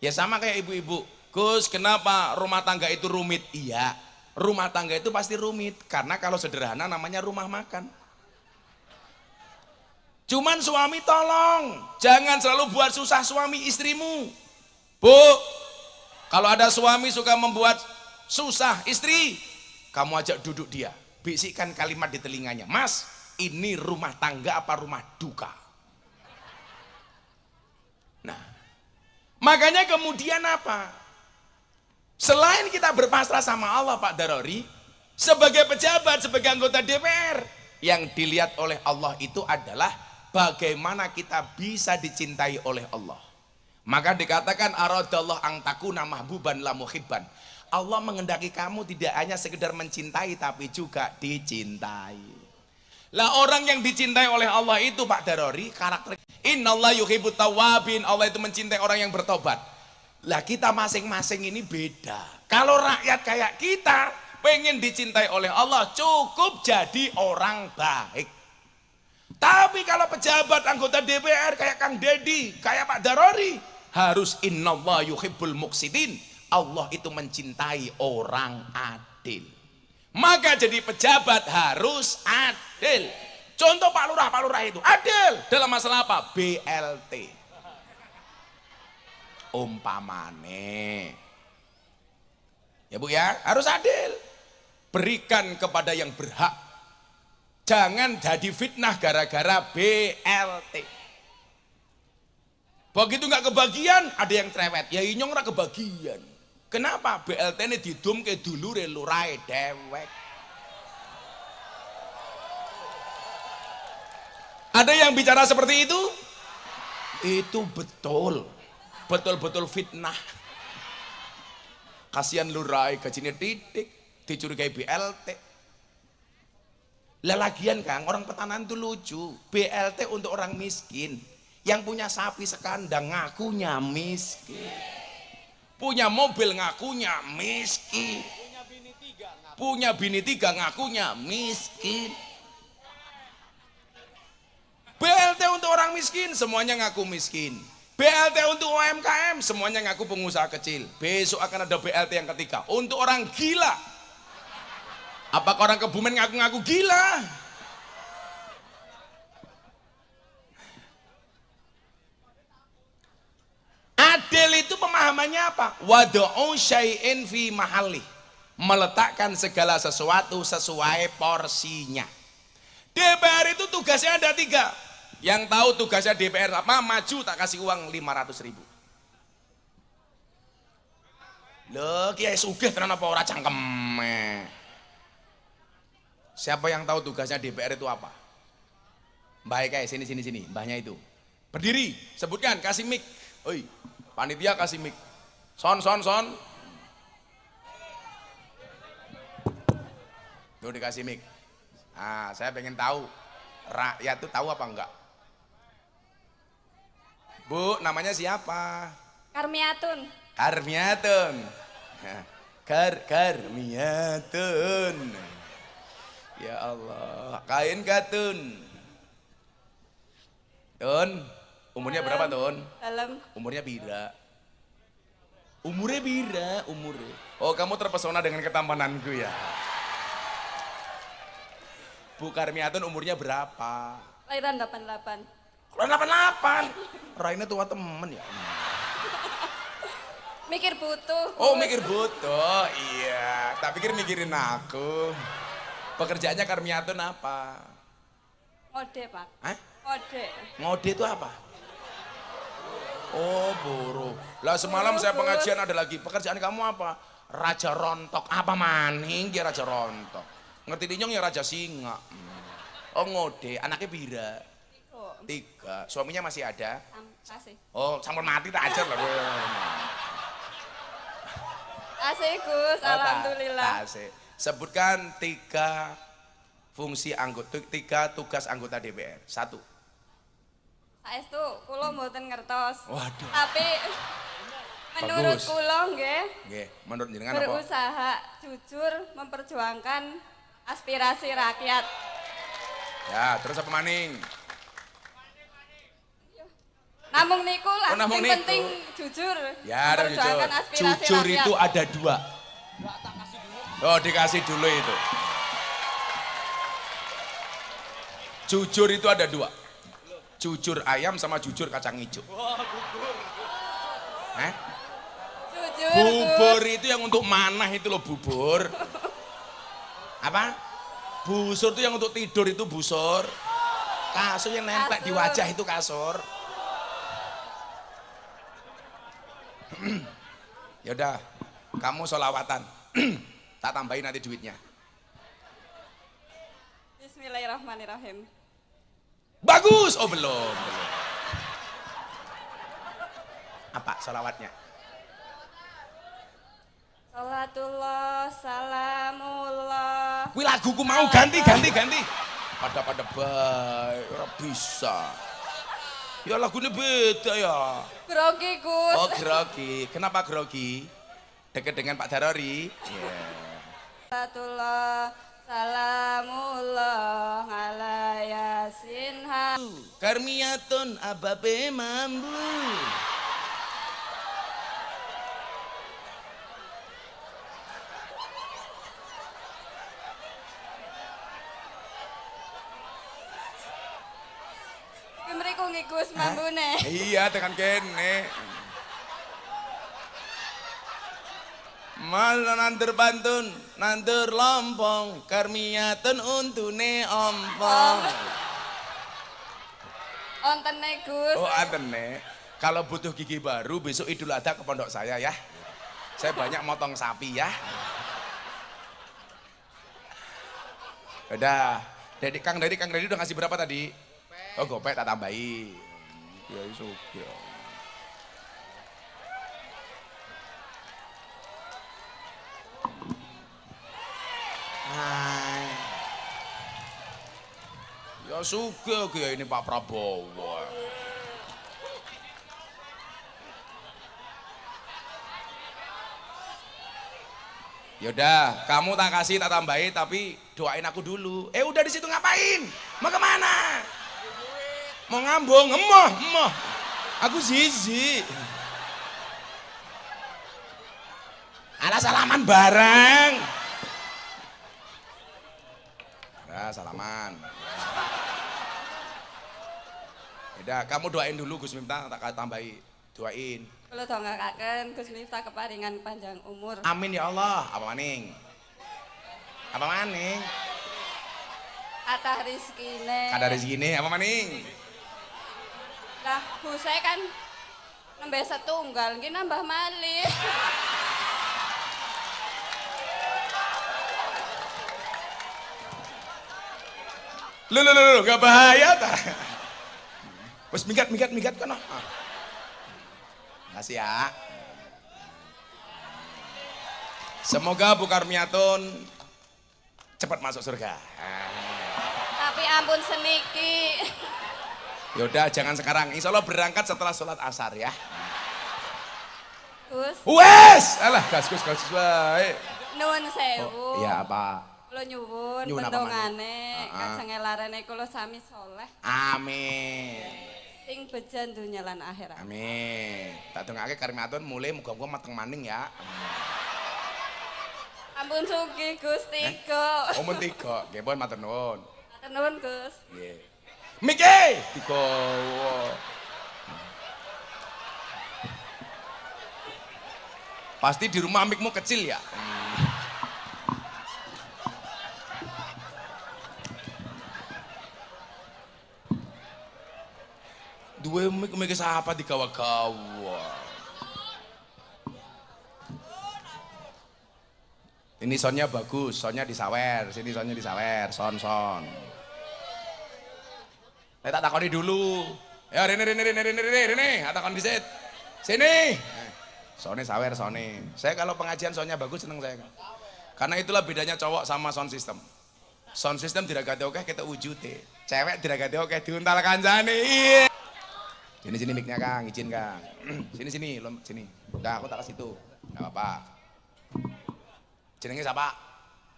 Ya sama kayak ibu-ibu. Gus, kenapa rumah tangga itu rumit? Iya, rumah tangga itu pasti rumit karena kalau sederhana namanya rumah makan. Cuman suami tolong jangan selalu buat susah suami istrimu. Bu, kalau ada suami suka membuat susah istri, kamu ajak duduk dia, bisikkan kalimat di telinganya, Mas, ini rumah tangga apa rumah duka? Nah, makanya kemudian apa? Selain kita berpasrah sama Allah Pak Darori, sebagai pejabat, sebagai anggota DPR, yang dilihat oleh Allah itu adalah bagaimana kita bisa dicintai oleh Allah. Maka dikatakan aradallah ang takuna mahbuban la muhibban. Allah mengendaki kamu tidak hanya sekedar mencintai tapi juga dicintai. Lah orang yang dicintai oleh Allah itu Pak Darori karakter innallaha yuhibbut tawwabin, Allah itu mencintai orang yang bertobat. Lah kita masing-masing ini beda. Kalau rakyat kayak kita pengen dicintai oleh Allah cukup jadi orang baik. Tapi kalau pejabat anggota DPR kayak Kang Dedi, kayak Pak Darori, harus innallaha yuhibbul muqsitin. Allah itu mencintai orang adil. Maka jadi pejabat harus adil. Contoh Pak Lurah itu adil dalam masalah apa? BLT. Umpamane. Ya Bu ya, harus adil. Berikan kepada yang berhak. Jangan jadi fitnah gara-gara BLT. Begitu nggak kebagian, ada yang cerewet. Ya inyong ora kebagian. Kenapa? BLT ini didum ke dulure lurai dewek. Ada yang bicara seperti itu? Itu betul. Betul-betul fitnah. Kasihan lurai gajinya titik, dicurigai BLT. Lah lagian Kang, orang petanan itu lucu. BLT untuk orang miskin. Yang punya sapi sekandang ngakunya miskin. Punya mobil ngakunya miskin. Punya bini tiga ngakunya miskin. BLT untuk orang miskin, semuanya ngaku miskin. BLT untuk UMKM, semuanya ngaku pengusaha kecil. Besok akan ada BLT yang ketiga, untuk orang gila. Apakah orang Kebumen ngaku-ngaku gila? Adil itu pemahamannya apa? Wadu'u syai'in fi mahalli. Meletakkan segala sesuatu sesuai porsinya. DPR itu tugasnya ada 3. Yang tahu tugasnya DPR apa? Maju tak kasih uang 500.000. Loh, Kiai sugih tenan apa ora cangkeme? Siapa yang tahu tugasnya DPR itu apa? Mbah kayak sini, mbahnya itu. Berdiri, sebutkan, kasih mic. Oi, panitia kasih mic. Son. Tuh dikasih mic. Nah, saya pengen tahu rakyat itu tahu apa enggak? Bu, namanya siapa? Karmiatun. Karmiatun. Ya Allah, kain katun. Tun, umurnya berapa Tun? Dalam. Umurnya bira. Umurnya. Oh, kamu terpesona dengan ketampananku ya? Bu Karmiatun umurnya berapa? Lahiran 88. Kalau 88, Raina tua temen ya. Mikir butuh. Oh mikir butuh, iya. Tak pikir mikirin aku. Pekerjaannya Karmiatun apa? Ngode Pak. Hah? Ngode. Ngode itu apa? Oh buruh. Lah semalam saya pengajian ada lagi. Pekerjaan kamu apa? Raja rontok. Apa maning dia Raja rontok? Ngerti dinyong ya Raja singa. Oh ngode, anaknya bira. 3. Suaminya masih ada? Kasih. Oh sampun mati tak ajar lah. Kasih Gus, alhamdulillah. Kasih. Sebutkan 3 fungsi anggota, 3 tugas anggota DPR. 1. Saestu kula mboten ngertos. Waduh. Tapi menurut Bagus. kula nggih, Menurut jenengan apa? berusaha jujur memperjuangkan aspirasi rakyat. Ya, terus apa maning? Namung niku lah, Oh, namung sing niku. penting jujur. Ya, ada jujur. Memperjuangkan aspirasi Jujur rakyat. itu ada dua. Oh, dikasih dulu itu. Jujur itu ada dua. Jujur ayam sama jujur kacang hijau. Hah? Jujur, Bubur Gus. itu yang untuk manah itu loh bubur. Apa? Busur itu yang untuk tidur itu busur. Kasur yang nempel di Kasur. wajah itu kasur. Yaudah, kamu sholawatan. Tak tambahin nanti duitnya. Bismillahirrahmanirrahim. Bagus. Oh belum. Apa sholawatnya? Salatullah, salamullah. Kuwi laguku mau ganti. Pada baik, ora bisa. Ya lagunya beda ya. Grogi, Gus. Oh grogi. Kenapa grogi? Dekat dengan Pak Darori. Iya. Salatullah, salamullah ala yasin ha. Karmiyatun ababe mambu. Mriku nggih Gus mambune. Iya tekan kene. Malah nandur bantun, nandur lompong, karmiyatun untune ompong. Ontene Gus. Oh antene, kalau butuh gigi baru besok Idul Adha ke pondok saya ya. Saya banyak motong sapi ya. Udah, Kang Dari udah ngasih berapa tadi? Oh gopek tak tambahi. Ya suka. Ya suka kayak ini Pak Prabowo. Yaudah, kamu tak kasih tak tambahin tapi doain aku dulu. Udah di situ ngapain? Mau kemana? Mau ngambung, emoh. Aku zizi. Alah salaman bareng. Ya salaman. Yaudah, kamu doain dulu Gus Miftah tak tambahi. Doain. Kula dongakaken Gus Miftah keparingan panjang umur. Amin ya Allah. Apa maning? Apa maning? Kathah rezekine. Kada rezekine apa maning? Lah, Bu saya kan nambah setunggal, nggih nambah malih. Loh, gak bahaya ta? Wes minggat kono. Makasih ya. Semoga Bu Karmiatun cepat masuk surga. Tapi ampun seniki. Yaudah jangan sekarang, insya Allah berangkat setelah sholat asar ya. Gus, Wes, alah gas baik. nuwun sewu. Oh, iya apa? Kula nyuwun Nyuwun apa pendongane maneh? kajeng larane kula sami soleh Amin. sing bejan dunya lan akhirat. Amin. Tak dongake Karmiatun mulai muga-muga mateng maning ya. Ampun sugih Gus tiga. Oh men tiga, nggih pun matur nuwun. Matur nuwun Gus. Nggih. Miki digowo. Pasti di rumah mikmu kecil ya. Dua mik siapa di kawa-kawa. Ini soundnya bagus, soundnya disawer, sini soundnya disawer, son. Tak takoni dulu. Ya Rene, tak takon disit. Sini. Soundnya sawer, soundnya. Saya kalau pengajian soundnya bagus seneng saya. Karena itulah bedanya cowok sama sound system. Sound system diragati oke kita wujute. Cewek diragati oke diuntal kancane. Iya. Sini mic-nya Kang, izin Kang. Sini, sini. Udah aku tak kasih itu. Enggak apa-apa. Jenenge siapa?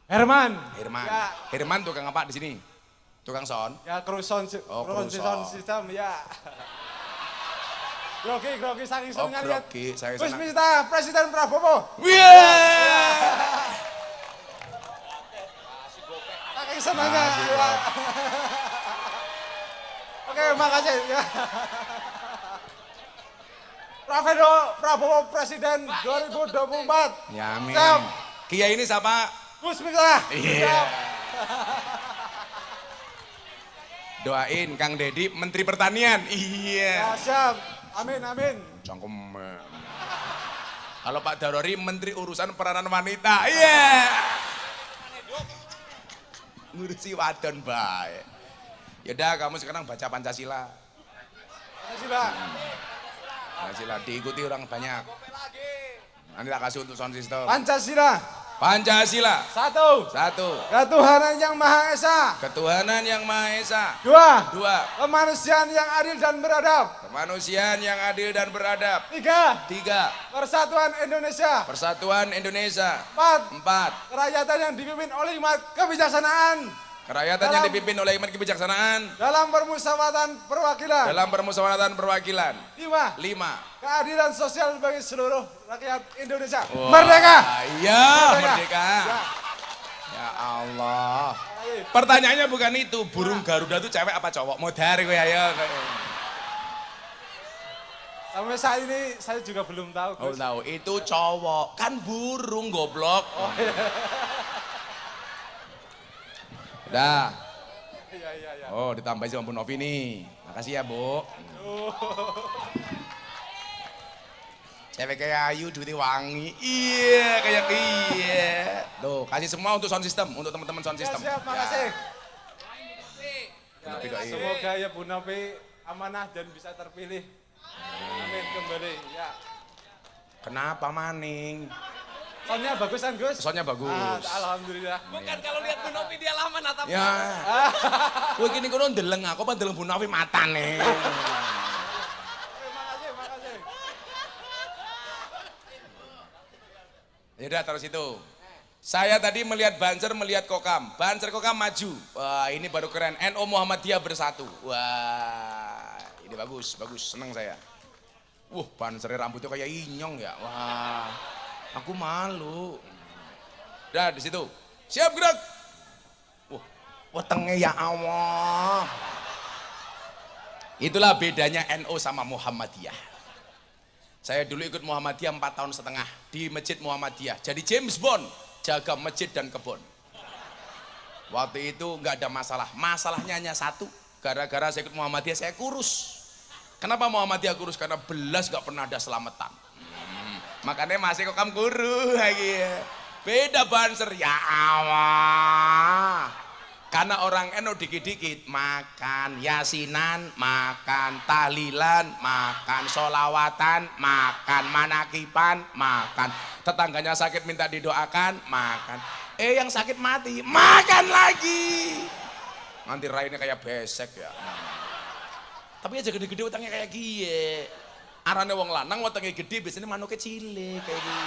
Herman. Ya. Herman tukang apa di sini? Tukang sound. Ya kru sound, Oh, kru kru sound sound. system ya. Grogi saking Oh, senengnya lihat. grogi, saya Gus senang. Miftah, Presiden Prabowo. Wih. Saking senengnya. Masih, Ya. Bro. Oke, makasih ya. Prabowo Presiden 2024. Ya amin. Siap. Kiai ini siapa? Gus Miftah. Iya. Siap. Doain Kang Dedi Menteri Pertanian. Iya. Ya, siap. Amin. Cangkem. Kalau Pak Darori Menteri Urusan Peranan Wanita. Iya. Ngurusi wadon baik. Yaudah kamu sekarang baca Pancasila. Pancasila. Pancasila diikuti orang banyak. Nanti tak kasih untuk sound system. Pancasila. Pancasila. Satu. Ketuhanan yang Maha Esa. Ketuhanan yang Maha Esa. Dua. Kemanusiaan Kemanusiaan yang adil dan beradab. Kemanusiaan yang adil dan beradab. Tiga. 3. Persatuan Indonesia. Persatuan Indonesia. 4. 4. Kerakyatan yang dipimpin oleh hikmat kebijaksanaan. Kerakyatan yang dipimpin oleh hikmat kebijaksanaan. Dalam permusyawaratan perwakilan. Dalam permusyawaratan perwakilan. 5. 5. Keadilan sosial bagi seluruh rakyat Indonesia. Wah, Merdeka. Iya, Merdeka. merdeka. Ya. Ya Allah. Pertanyaannya bukan itu, burung Garuda itu cewek apa cowok? Modar gue ayo. Sampai saat ini saya juga belum tahu. Oh Gus. tahu, itu cowok. Kan burung goblok. Udah. Iya. Oh, ditambahin sama Bu Novi nih. Makasih ya, Bu. Cewek kayak Ayu, duitnya wangi. Iya, kayak iya. Tuh, kasih semua untuk sound system, untuk teman-teman sound Ya, system. siap, makasih. Bu Novi doain. Semoga ya Bu Novi amanah dan bisa terpilih. Amin kembali. Ya. Kenapa maning? Soundnya bagus kan Gus? Soundnya bagus. Alhamdulillah. Bukan kalau lihat Bu Novi dia lama natap. Ya. Kowe kini kono ndeleng aku apa ndeleng Bu Novi matane. Makasih. Ya udah taruh situ. Saya tadi melihat Banser, melihat Kokam. Banser Kokam maju. Wah, ini baru keren. NU Muhammadiyah bersatu. Wah, ini bagus, seneng saya. Banser rambutnya kayak inyong ya. Wah, aku malu. Udah di situ. Siap gerak. Wetenge ya Allah. Itulah bedanya NU sama Muhammadiyah. Saya dulu ikut Muhammadiyah 4 tahun setengah di Masjid Muhammadiyah. Jadi James Bond, jaga masjid dan kebun. Waktu itu nggak ada masalah. Masalahnya hanya satu. Gara-gara saya ikut Muhammadiyah saya kurus. Kenapa Muhammadiyah kurus? Karena belas nggak pernah ada selamatan. Makanya masih kok kamu kurus lagi. Beda Banser ya Allah. Karena orang NU dikit-dikit makan yasinan, makan tahlilan, makan solawatan, makan manakipan, makan tetangganya sakit minta didoakan, makan. Yang sakit mati, makan lagi. Nanti rainnya kayak besek ya. Tapi aja gede-gede utangnya kayak gie. Arane wong lanang utangnya gede, biasanya manuknya cilik kayak gini.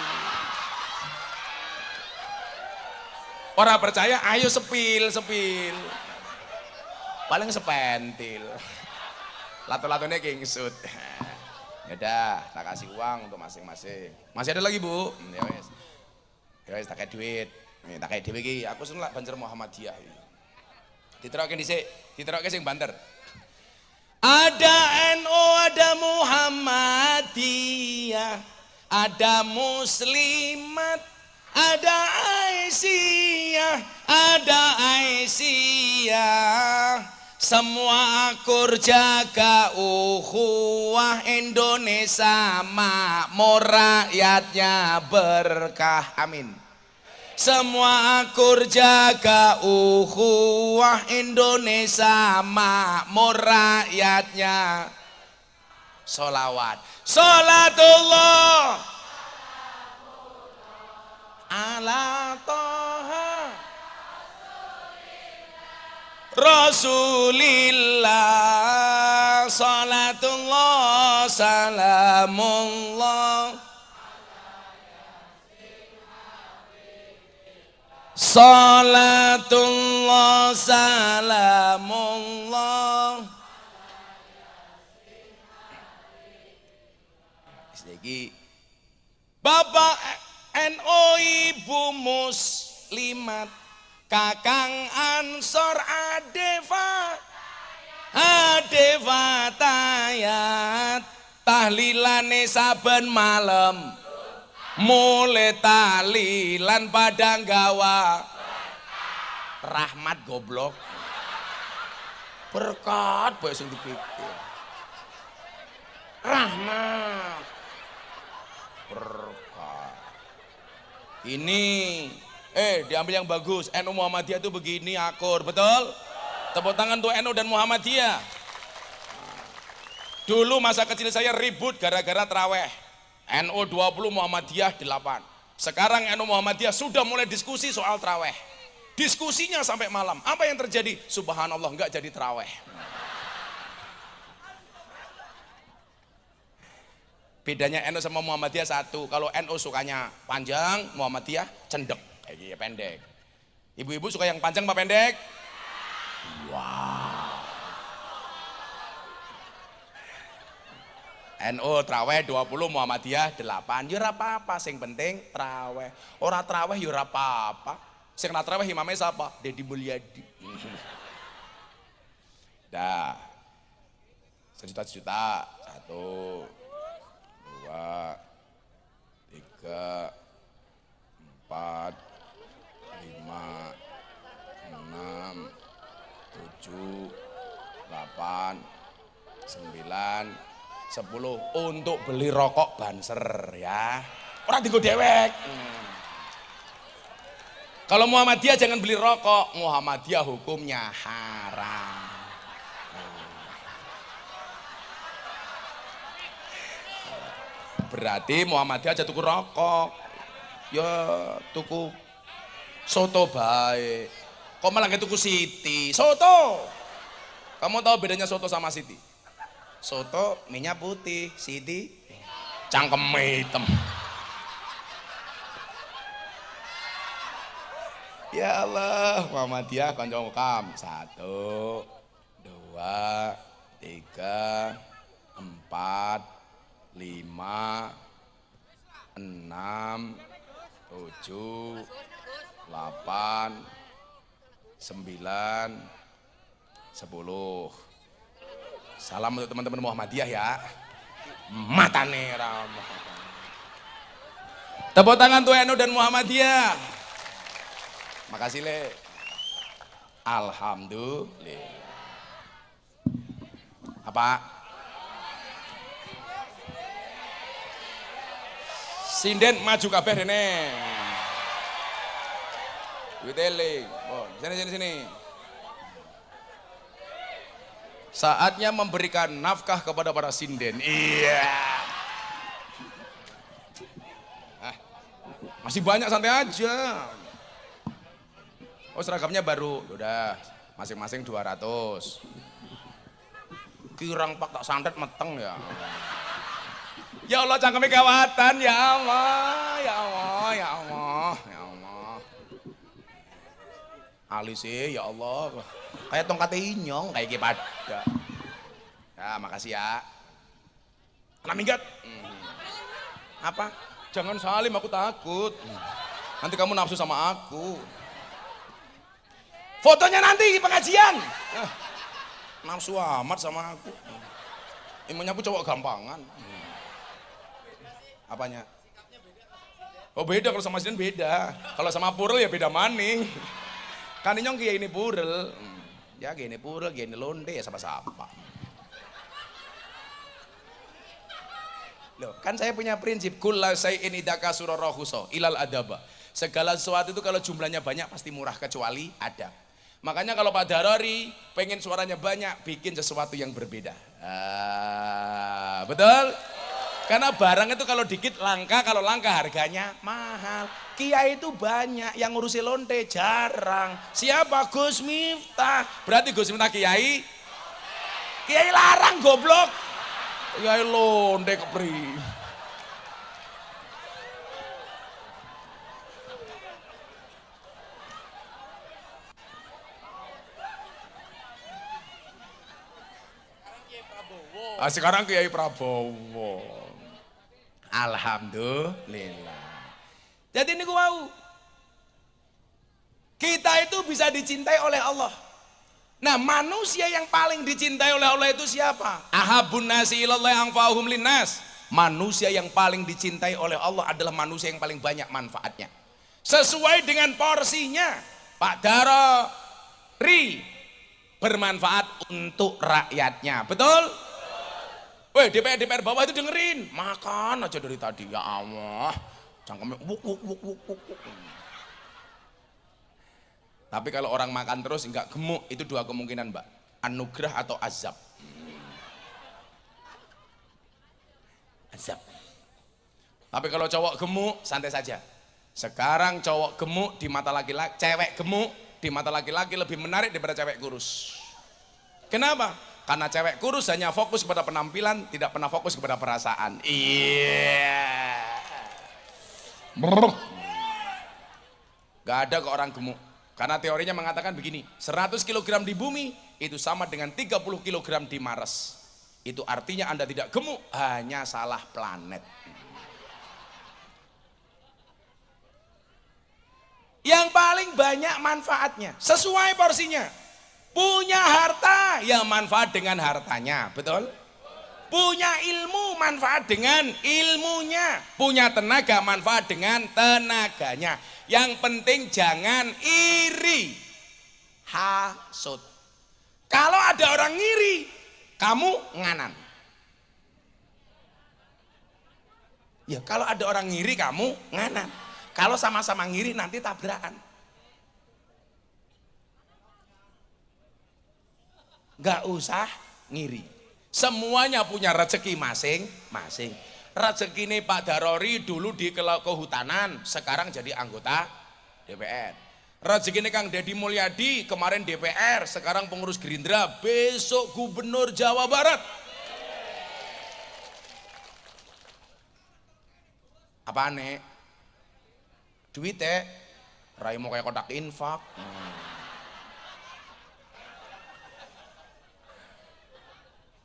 Orang percaya, ayo sepil. Paling sepentil. Lato-latonya kingsut. Yaudah, tak kasih uang untuk masing-masing. Masih ada lagi Bu? Ya wes, tak kayak duit. Nih, tak kayak duit aku seneng lah Banser Muhammadiyah. Diterokin dhisik, diterokin sing banter. Ada NU, ada Muhammadiyah, ada Muslimat, ada Aisyah, semua akur jaga ukhuwah Indonesia makmur rakyatnya berkah, amin. Semua akur jaga ukhuwah Indonesia makmur rakyatnya. Sholawat, sholatullah ala toha Rasulillah, salatullah salamullah, salatullah salamullah. Saiki Bapak NU Ibu Muslimat Kakang Ansor Adeva Tayat tahlilane saben malam mulai tahlilan padang gawa rahmat goblok berkat bae sing dipikir rahmat berkat ini diambil yang bagus. NU Muhammadiyah itu begini akur, betul? Tepuk tangan untuk NU dan Muhammadiyah. Dulu masa kecil saya ribut gara-gara traweh. NU 20 Muhammadiyah 8. Sekarang NU Muhammadiyah sudah mulai diskusi soal traweh. Diskusinya sampai malam. Apa yang terjadi? Subhanallah, enggak jadi traweh. Bedanya NU sama Muhammadiyah satu. Kalau NU sukanya panjang, Muhammadiyah cendek, kayak pendek. Ibu-ibu suka yang panjang apa pendek? Wow. NU traweh 20, Muhammadiyah 8. Ya ora apa-apa, sing penting traweh. Ora traweh ya ora apa-apa. Sing ora traweh imame sapa? Deddy Mulyadi. Dah. Sejuta-juta. 1 2 3 4 5 6 7 8 9 10 untuk beli rokok Banser ya. Orang tinggal dewek. Kalau Muhammadiyah jangan beli rokok, Muhammadiyah hukumnya haram. Berarti Muhammadiyah aja tuku rokok. Ya tuku soto baik. Kok malah nggak tuku Siti? Soto. Kamu tahu bedanya soto sama Siti? Soto minyak putih, Siti cangkem hitam. Ya Allah, Muhammadiyah konco kam. 1 2 3 4 5 6 7 8 9 10. Salam untuk teman-teman Muhammadiyah ya. Matane ramah. Tepuk tangan tuh NU dan Muhammadiyah. Makasih le. Alhamdulillah. Apa? Sinden maju kabeh rene. Witeling. Oh, sini. Saatnya memberikan nafkah kepada para sinden. Iya. Masih banyak, santai aja. Oh, seragamnya baru. Udah, masing-masing 200. Kirang pak tak santet meteng ya. Ya Allah, cangkeme kawatan ya Allah, ya Allah, ya Allah, ya Allah. Alisih ya Allah. Kayak tongkat inyong kayak pada. Ya, makasih ya. Anak minggat. Apa? Jangan salim, aku takut. Nanti kamu nafsu sama aku. Fotonya nanti di pengajian. Nafsu amat sama aku. Imannya aku cowok gampangan. Apanya? Oh beda, kalau sama Sinden beda. Kalau sama Purel ya beda maning. Kan inyong kayak ini Purel. Ya gini Purel, gini Londe ya sama-sama. Loh, kan saya punya prinsip kulla syai'in idza kasura rahusa ilal adaba. Segala sesuatu itu kalau jumlahnya banyak pasti murah kecuali adab. Makanya kalau Pak Darori pengen suaranya banyak, bikin sesuatu yang berbeda. Betul? Karena barang itu kalau dikit langka, kalau langka harganya mahal. Kiai itu banyak, yang ngurusi lonte jarang. Siapa? Gus Miftah. Berarti Gus Miftah kiai? Kiai larang goblok. Kiai lonte kepri. Sekarang Kiai Prabowo. Alhamdulillah. Jadi ini wow. Kita itu bisa dicintai oleh Allah. Nah, manusia yang paling dicintai oleh Allah itu siapa? Ahabun nasi ilallah anfa'uhum linnas. Manusia yang paling dicintai oleh Allah adalah manusia yang paling banyak manfaatnya. Sesuai dengan porsinya. Pak Darori bermanfaat untuk rakyatnya. Betul? Weh, DPR bawah itu dengerin. Makan aja dari tadi, ya Allah. Cangkemnya wuk. Tapi kalau orang makan terus enggak gemuk, itu dua kemungkinan, Mbak. Anugerah atau azab. Azab. Tapi kalau cowok gemuk, santai saja. Sekarang cowok gemuk di mata laki-laki, cewek gemuk di mata laki-laki lebih menarik daripada cewek kurus. Kenapa? Karena cewek kurus hanya fokus kepada penampilan, tidak pernah fokus kepada perasaan. Iya. Gak ada ke orang gemuk. Karena teorinya mengatakan begini, 100 kg di bumi itu sama dengan 30 kg di Mars. Itu artinya Anda tidak gemuk, hanya salah planet. Yang paling banyak manfaatnya, sesuai porsinya. Punya harta, ya manfaat dengan hartanya, betul? Punya ilmu, manfaat dengan ilmunya. Punya tenaga, manfaat dengan tenaganya. Yang penting jangan iri, hasud. Kalau ada orang ngiri, kamu nganan. Ya kalau ada orang ngiri, kamu nganan. Kalau sama-sama ngiri nanti tabrakan. Gak usah ngiri. Semuanya punya rezeki masing-masing. Rezeki ini Pak Darori dulu di kehutanan, sekarang jadi anggota DPR. Rezeki ini Kang Deddy Mulyadi kemarin DPR, sekarang pengurus Gerindra, besok gubernur Jawa Barat. Apa nek? Duitnya rai mau kayak kotak infak.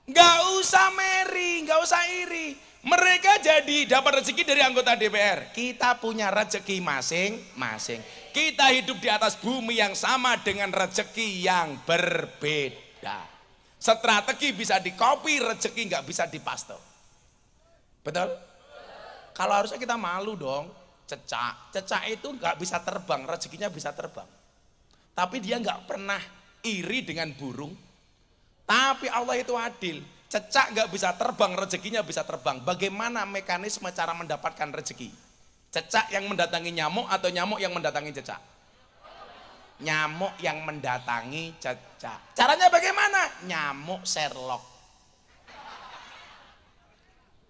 Nggak usah meri, nggak usah iri. Mereka jadi dapat rezeki dari anggota DPR. Kita punya rezeki masing-masing. Kita hidup di atas bumi yang sama dengan rezeki yang berbeda. Strategi bisa dikopi, rezeki nggak bisa dipaste. Betul? Kalau harusnya kita malu dong. Cecak itu nggak bisa terbang, rezekinya bisa terbang. Tapi dia nggak pernah iri dengan burung. Tapi Allah itu adil. Cecak nggak bisa terbang, rezekinya bisa terbang. Bagaimana mekanisme cara mendapatkan rezeki? Cecak yang mendatangi nyamuk atau nyamuk yang mendatangi cecak? Nyamuk yang mendatangi cecak. Caranya bagaimana? Nyamuk Sherlock.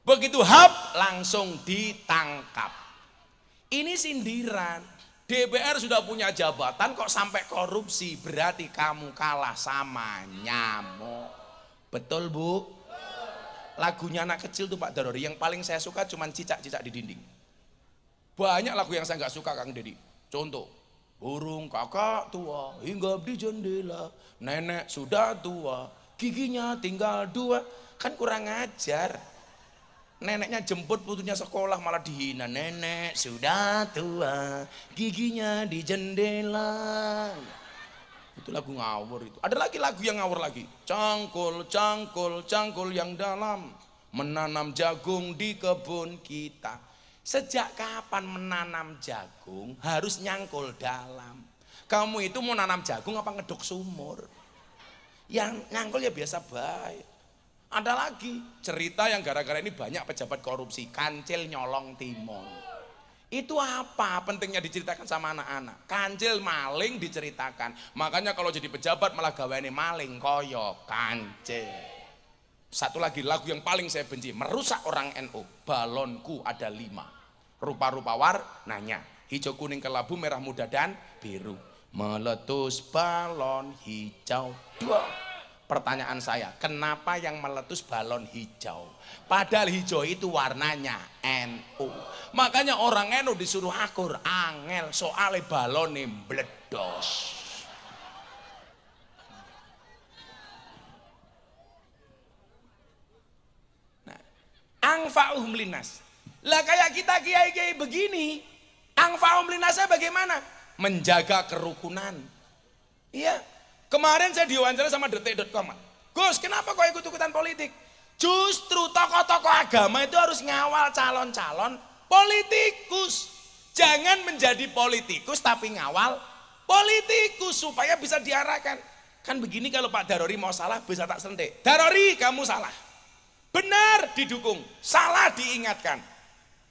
Begitu hap langsung ditangkap. Ini sindiran. DPR sudah punya jabatan kok sampai korupsi, berarti kamu kalah sama nyamuk. Betul Bu? Lagunya anak kecil tuh Pak Darori, yang paling saya suka cuman cicak-cicak di dinding. Banyak lagu yang saya nggak suka Kang Deddy. Contoh, burung kakak tua hinggap di jendela, nenek sudah tua, giginya tinggal 2. Kan kurang ajar. Neneknya jemput putunya sekolah malah dihina. Nenek sudah tua, giginya di jendela. Itu lagu ngawur itu. Ada lagi lagu yang ngawur lagi. Cangkul, cangkul, cangkul yang dalam, menanam jagung di kebun kita. Sejak kapan menanam jagung harus nyangkul dalam? Kamu itu mau nanam jagung apa ngeduk sumur? Yang nyangkul ya biasa baik. Ada lagi cerita yang gara-gara ini banyak pejabat korupsi, kancil nyolong timun. Itu apa pentingnya diceritakan sama anak-anak? Kancil maling diceritakan. Makanya kalau jadi pejabat malah gaweane maling koyo kancil. Satu lagi lagu yang paling saya benci, merusak orang NU. Balonku ada 5. Rupa-rupa warnanya, hijau, kuning, kelabu, merah muda dan biru. Meletus balon hijau 2. Pertanyaan saya, kenapa yang meletus balon hijau? Padahal hijau itu warnanya NU. Makanya orang NU disuruh akur, angel, soalnya balonnya meledos. Nah, anfa'uhum linnas. Lah kayak kita kiai-kiai begini, angfaum linasnya bagaimana? Menjaga kerukunan. Iya. Kemarin saya diwawancara sama detik.com. Gus, kenapa kok ikut-ikutan politik? Justru tokoh-tokoh agama itu harus ngawal calon-calon politikus. Jangan menjadi politikus tapi ngawal politikus supaya bisa diarahkan. Kan begini kalau Pak Darori mau salah bisa tak sentik. Darori kamu salah. Benar didukung, salah diingatkan.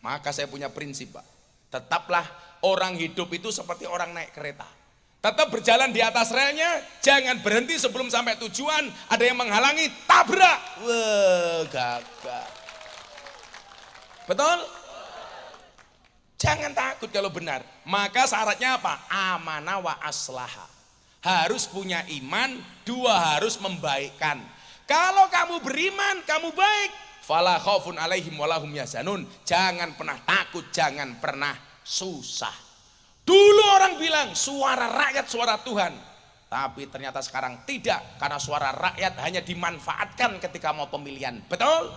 Maka saya punya prinsip, Pak. Tetaplah orang hidup itu seperti orang naik kereta. Tetap berjalan di atas relnya, jangan berhenti sebelum sampai tujuan. Ada yang menghalangi, tabrak. Wah, gagah. Betul? Jangan takut kalau benar. Maka syaratnya apa? Amanah wa aslaha. Harus punya iman, dua harus membaikkan. Kalau kamu beriman, kamu baik. Fala khaufun alaihim walahum yahzanun. Jangan pernah takut, jangan pernah susah. Dulu orang bilang suara rakyat suara Tuhan. Tapi ternyata sekarang tidak. Karena suara rakyat hanya dimanfaatkan ketika mau pemilihan. Betul?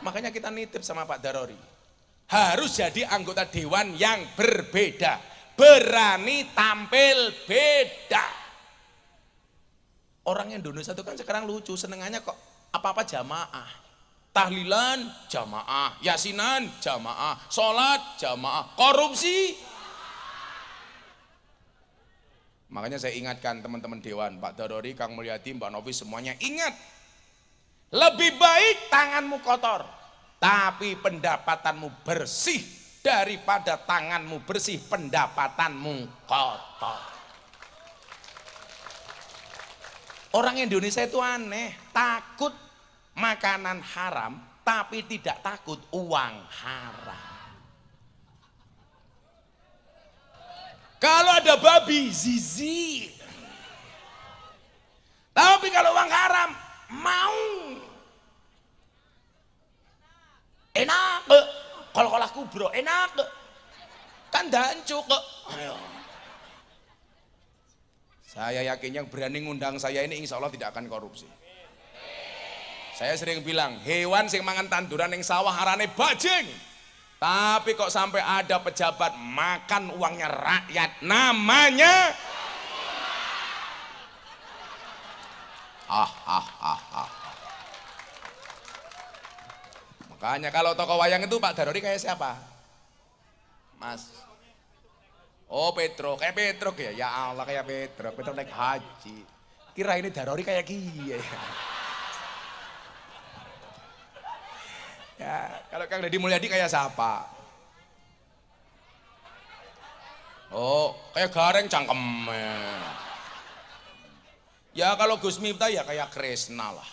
Makanya kita nitip sama Pak Darori. Harus jadi anggota dewan yang berbeda. Berani tampil beda. Orang Indonesia itu kan sekarang lucu. Senengannya kok apa-apa jamaah. Tahlilan jamaah. Yasinan jamaah. Sholat jamaah. Korupsi. Makanya saya ingatkan teman-teman dewan, Pak Darori, Kang Mulyadi, Mbak Novi semuanya ingat. Lebih baik tanganmu kotor, tapi pendapatanmu bersih daripada tanganmu bersih, pendapatanmu kotor. Orang Indonesia itu aneh, takut makanan haram, tapi tidak takut uang haram. Kalau ada babi, zizi. Tapi kalau uang haram, mau. Enak. Kalau kubro, enak. Kan dancuk. Ayo. Saya yakin yang berani ngundang saya ini insya Allah tidak akan korupsi. Saya sering bilang, hewan sing mangan tanduran yang sawah arane bajing. Tapi kok sampai ada pejabat makan uangnya rakyat, namanya Makanya kalau tokoh wayang itu Pak Darori kayak siapa? Mas. Oh Petro, kayak Petro ya. Ya Allah kayak Petro. Petro naik haji. Kira ini Darori kayak kia ya. Ya, kalau Kang Deddy Mulyadi kayak siapa? Oh, kayak Gareng cangkemnya. Ya kalau Gus Miftah ya kayak Kresna lah.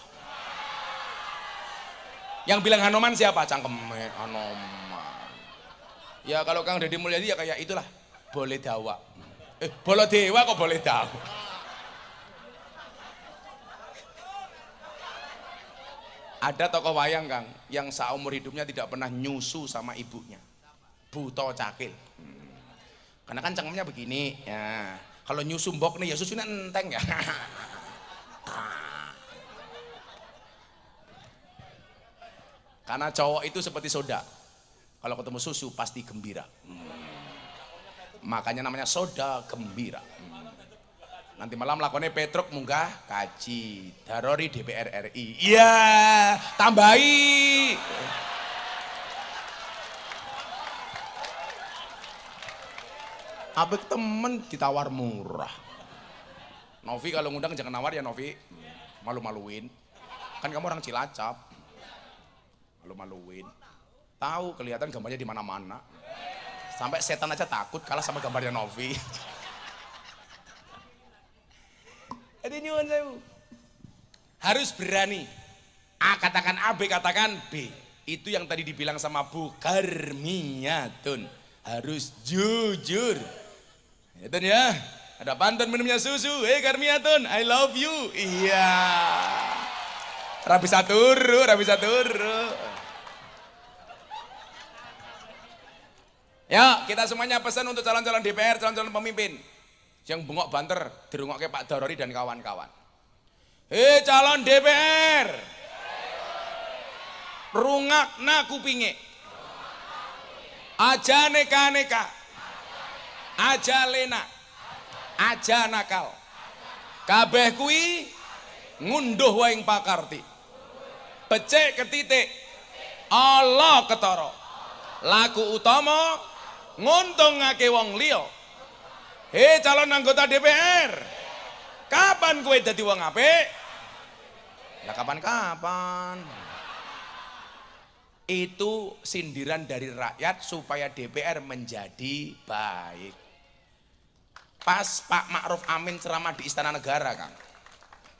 Yang bilang Hanoman siapa? Cangkemnya Hanoman. Ya kalau Kang Deddy Mulyadi ya kayak itulah. Boleh dawa. Bolo dewa kok boleh dawa. Ada tokoh wayang Kang, yang seumur hidupnya tidak pernah nyusu sama ibunya. Buto Cakil. Karena kan cangkemnya begini. Ya. Kalau nyusu mbok nih ya susunya enteng ya. Karena cowok itu seperti soda. Kalau ketemu susu pasti gembira. Makanya namanya soda gembira. Nanti malam lakonnya Petruk munggah kaji Darori DPR RI. Iya, tambahi. Abek temen ditawar murah. Novi kalau ngundang jangan nawar ya Novi. Malu-maluin. Kan kamu orang Cilacap. Malu-maluin. Tahu kelihatan gambarnya di mana-mana. Sampai setan aja takut kalah sama gambarnya Novi. Jadi nyuwun sewu. Harus berani. A katakan A, B katakan B. Itu yang tadi dibilang sama Bu Karmiyatun. Harus jujur. Itu ya. Ada pantun minumnya susu. Hey Karmiyatun, I love you. Iya. Rabisa turu. Ya, kita semuanya pesan untuk calon-calon DPR, calon-calon pemimpin. Yang bengok banter dirungokke Pak Darori dan kawan-kawan. Hei calon DPR, rungakna kupinge. aja neka-neka, aja lena, aja nakal. Kabeh kuwi ngunduh waing pakarti. Becik ketitik, Allah ketara. Laku utama nguntungake wong liya. Hei calon anggota DPR, kapan kowe dadi wong apik? Lah kapan-kapan. Itu sindiran dari rakyat supaya DPR menjadi baik. Pas Pak Ma'ruf Amin ceramah di Istana Negara, Kang,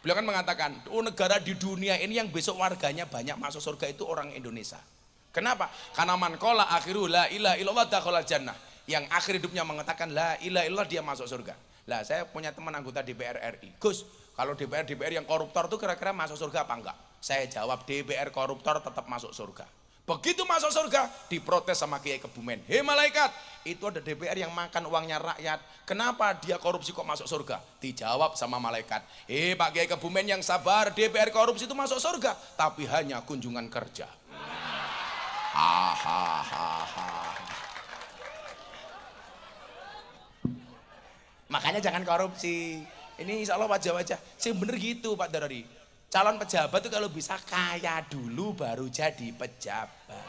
beliau kan mengatakan, oh negara di dunia ini yang besok warganya banyak masuk surga itu orang Indonesia. Kenapa? Karena man qala akhiru la ilaha illallah dakhala jannah. Yang akhir hidupnya mengatakan la ilaha illallah dia masuk surga. Lah saya punya teman anggota DPR RI. Gus, kalau DPR yang koruptor itu kira-kira masuk surga apa enggak? Saya jawab DPR koruptor tetap masuk surga. Begitu masuk surga diprotes sama Kiai Kebumen. Hei malaikat, itu ada DPR yang makan uangnya rakyat. Kenapa dia korupsi kok masuk surga? Dijawab sama malaikat. Hei Pak Kiai Kebumen yang sabar, DPR korupsi itu masuk surga, tapi hanya kunjungan kerja. Makanya jangan korupsi. Ini insya Allah wajah-wajah. Sih bener gitu Pak Darori. Calon pejabat itu kalau bisa kaya dulu baru jadi pejabat.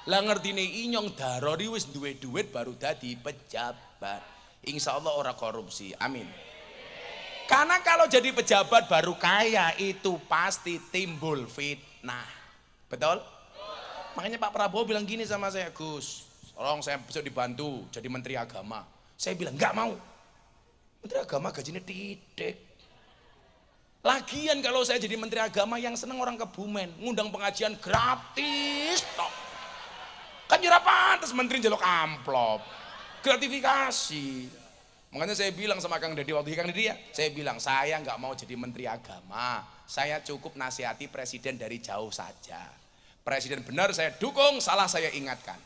Lah ngerti nih inyong Darori wis duwe duit baru jadi pejabat. Insya Allah ora korupsi. Amin. Karena kalau jadi pejabat baru kaya itu pasti timbul fitnah. Betul? Makanya Pak Prabowo bilang gini sama saya, Gus, tolong saya besok dibantu jadi Menteri Agama. Saya bilang nggak mau. Menteri Agama gajinya titik. Lagian kalau saya jadi Menteri Agama yang seneng orang Kebumen, ngundang pengajian gratis tok. Kan jura pantes menteri njaluk amplop. Gratifikasi. Makanya saya bilang sama Kang Deddy waktu Kang Deddy ya, saya bilang saya nggak mau jadi Menteri Agama. Saya cukup nasihati presiden dari jauh saja. Presiden benar saya dukung, salah saya ingatkan.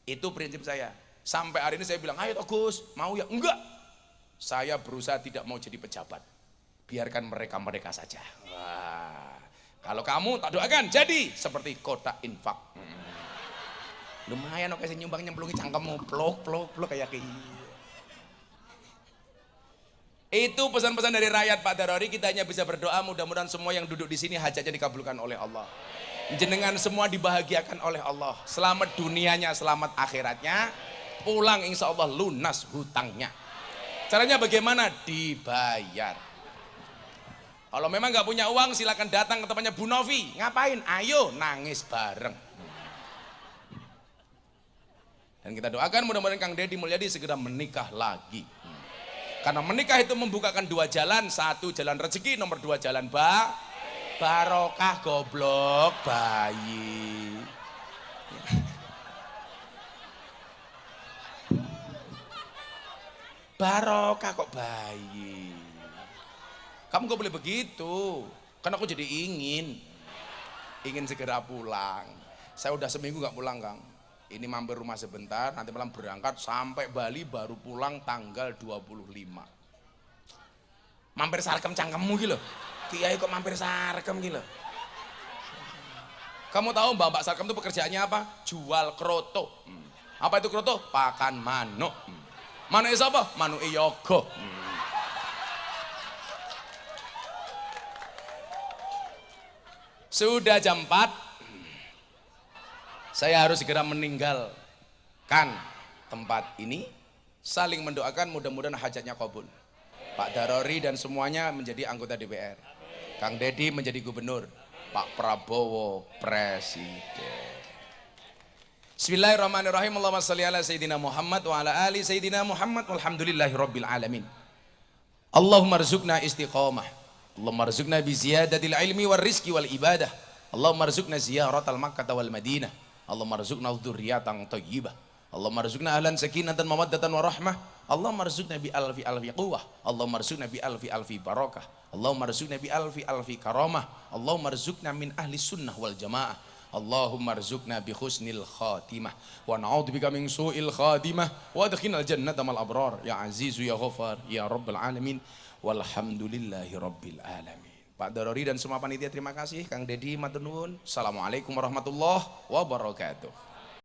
Itu prinsip saya. Sampai hari ini saya bilang, ayo Gus, mau ya? Enggak. Saya berusaha tidak mau jadi pejabat. Biarkan mereka saja. Wah, kalau kamu tak doakan jadi seperti kotak infak. Lumayan oke nyumbang nyemplungi cangkemmu plok kayak itu pesan-pesan dari rakyat Pak Darori. Kita hanya bisa berdoa mudah-mudahan semua yang duduk di sini hajatnya dikabulkan oleh Allah. Jenengan semua dibahagiakan oleh Allah. Selamat dunianya, selamat akhiratnya. Pulang insya Allah lunas hutangnya. Caranya bagaimana? Dibayar. Kalau memang nggak punya uang silakan datang ke tempatnya Bu Novi. Ngapain? Ayo nangis bareng. Dan kita doakan mudah-mudahan Kang Deddy Mulyadi segera menikah lagi. Karena menikah itu membukakan dua jalan. Satu jalan rezeki, nomor dua jalan barokah goblok bayi. Barokah kok bayi. Kamu gak boleh begitu, karena aku jadi ingin segera pulang. Saya udah seminggu gak pulang Kang. Ini mampir rumah sebentar, nanti malam berangkat sampai Bali baru pulang tanggal 25. Mampir sarkem cangkemmu gitu. Kiai kok mampir sarkem gitu. Kamu tahu Mbak sarkem itu pekerjaannya apa? Jual kroto. Apa itu kroto? Pakan manuk. Manuk itu apa? Manuk yogo. Sudah jam 4, saya harus segera meninggalkan tempat ini. Saling mendoakan mudah-mudahan hajatnya kabul. Pak Darori dan semuanya menjadi anggota DPR. Kang Deddy menjadi gubernur. Pak Prabowo presiden. Bismillahirrahmanirrahim. Allahumma shalli ala Sayyidina Muhammad wa ala ali Sayyidina Muhammad walhamdulillahi rabbil alamin. Allahumma rizukna istiqamah. Allahumma rizukna bi ziyadatil ilmi wal rizki wal ibadah. Allahumma rizukna ziyaratal Makkah wal Madinah. Allahumma rizukna dzurriyyatan thayyibah. Allahumma rizukna ahlan sakinatan mawaddatan wa rahmah. Allahumma rizukna bi alfi quwwah. Allahumma rizukna bi alfi barakah. Allahumma rizukna bi alfi karamah. Allahumma rizukna min ahli sunnah wal jamaah. Allahumma rizukna bi husnil khatimah wa na'udzubika min su'il khatimah wa adkhilnal jannata mal abrar ya azizu ya ghafar ya rabbal alamin. Walhamdulillahi rabbil alamin. Pak Darori dan semua panitia terima kasih. Kang Deddy matur nuwun. Assalamualaikum warahmatullahi wabarakatuh.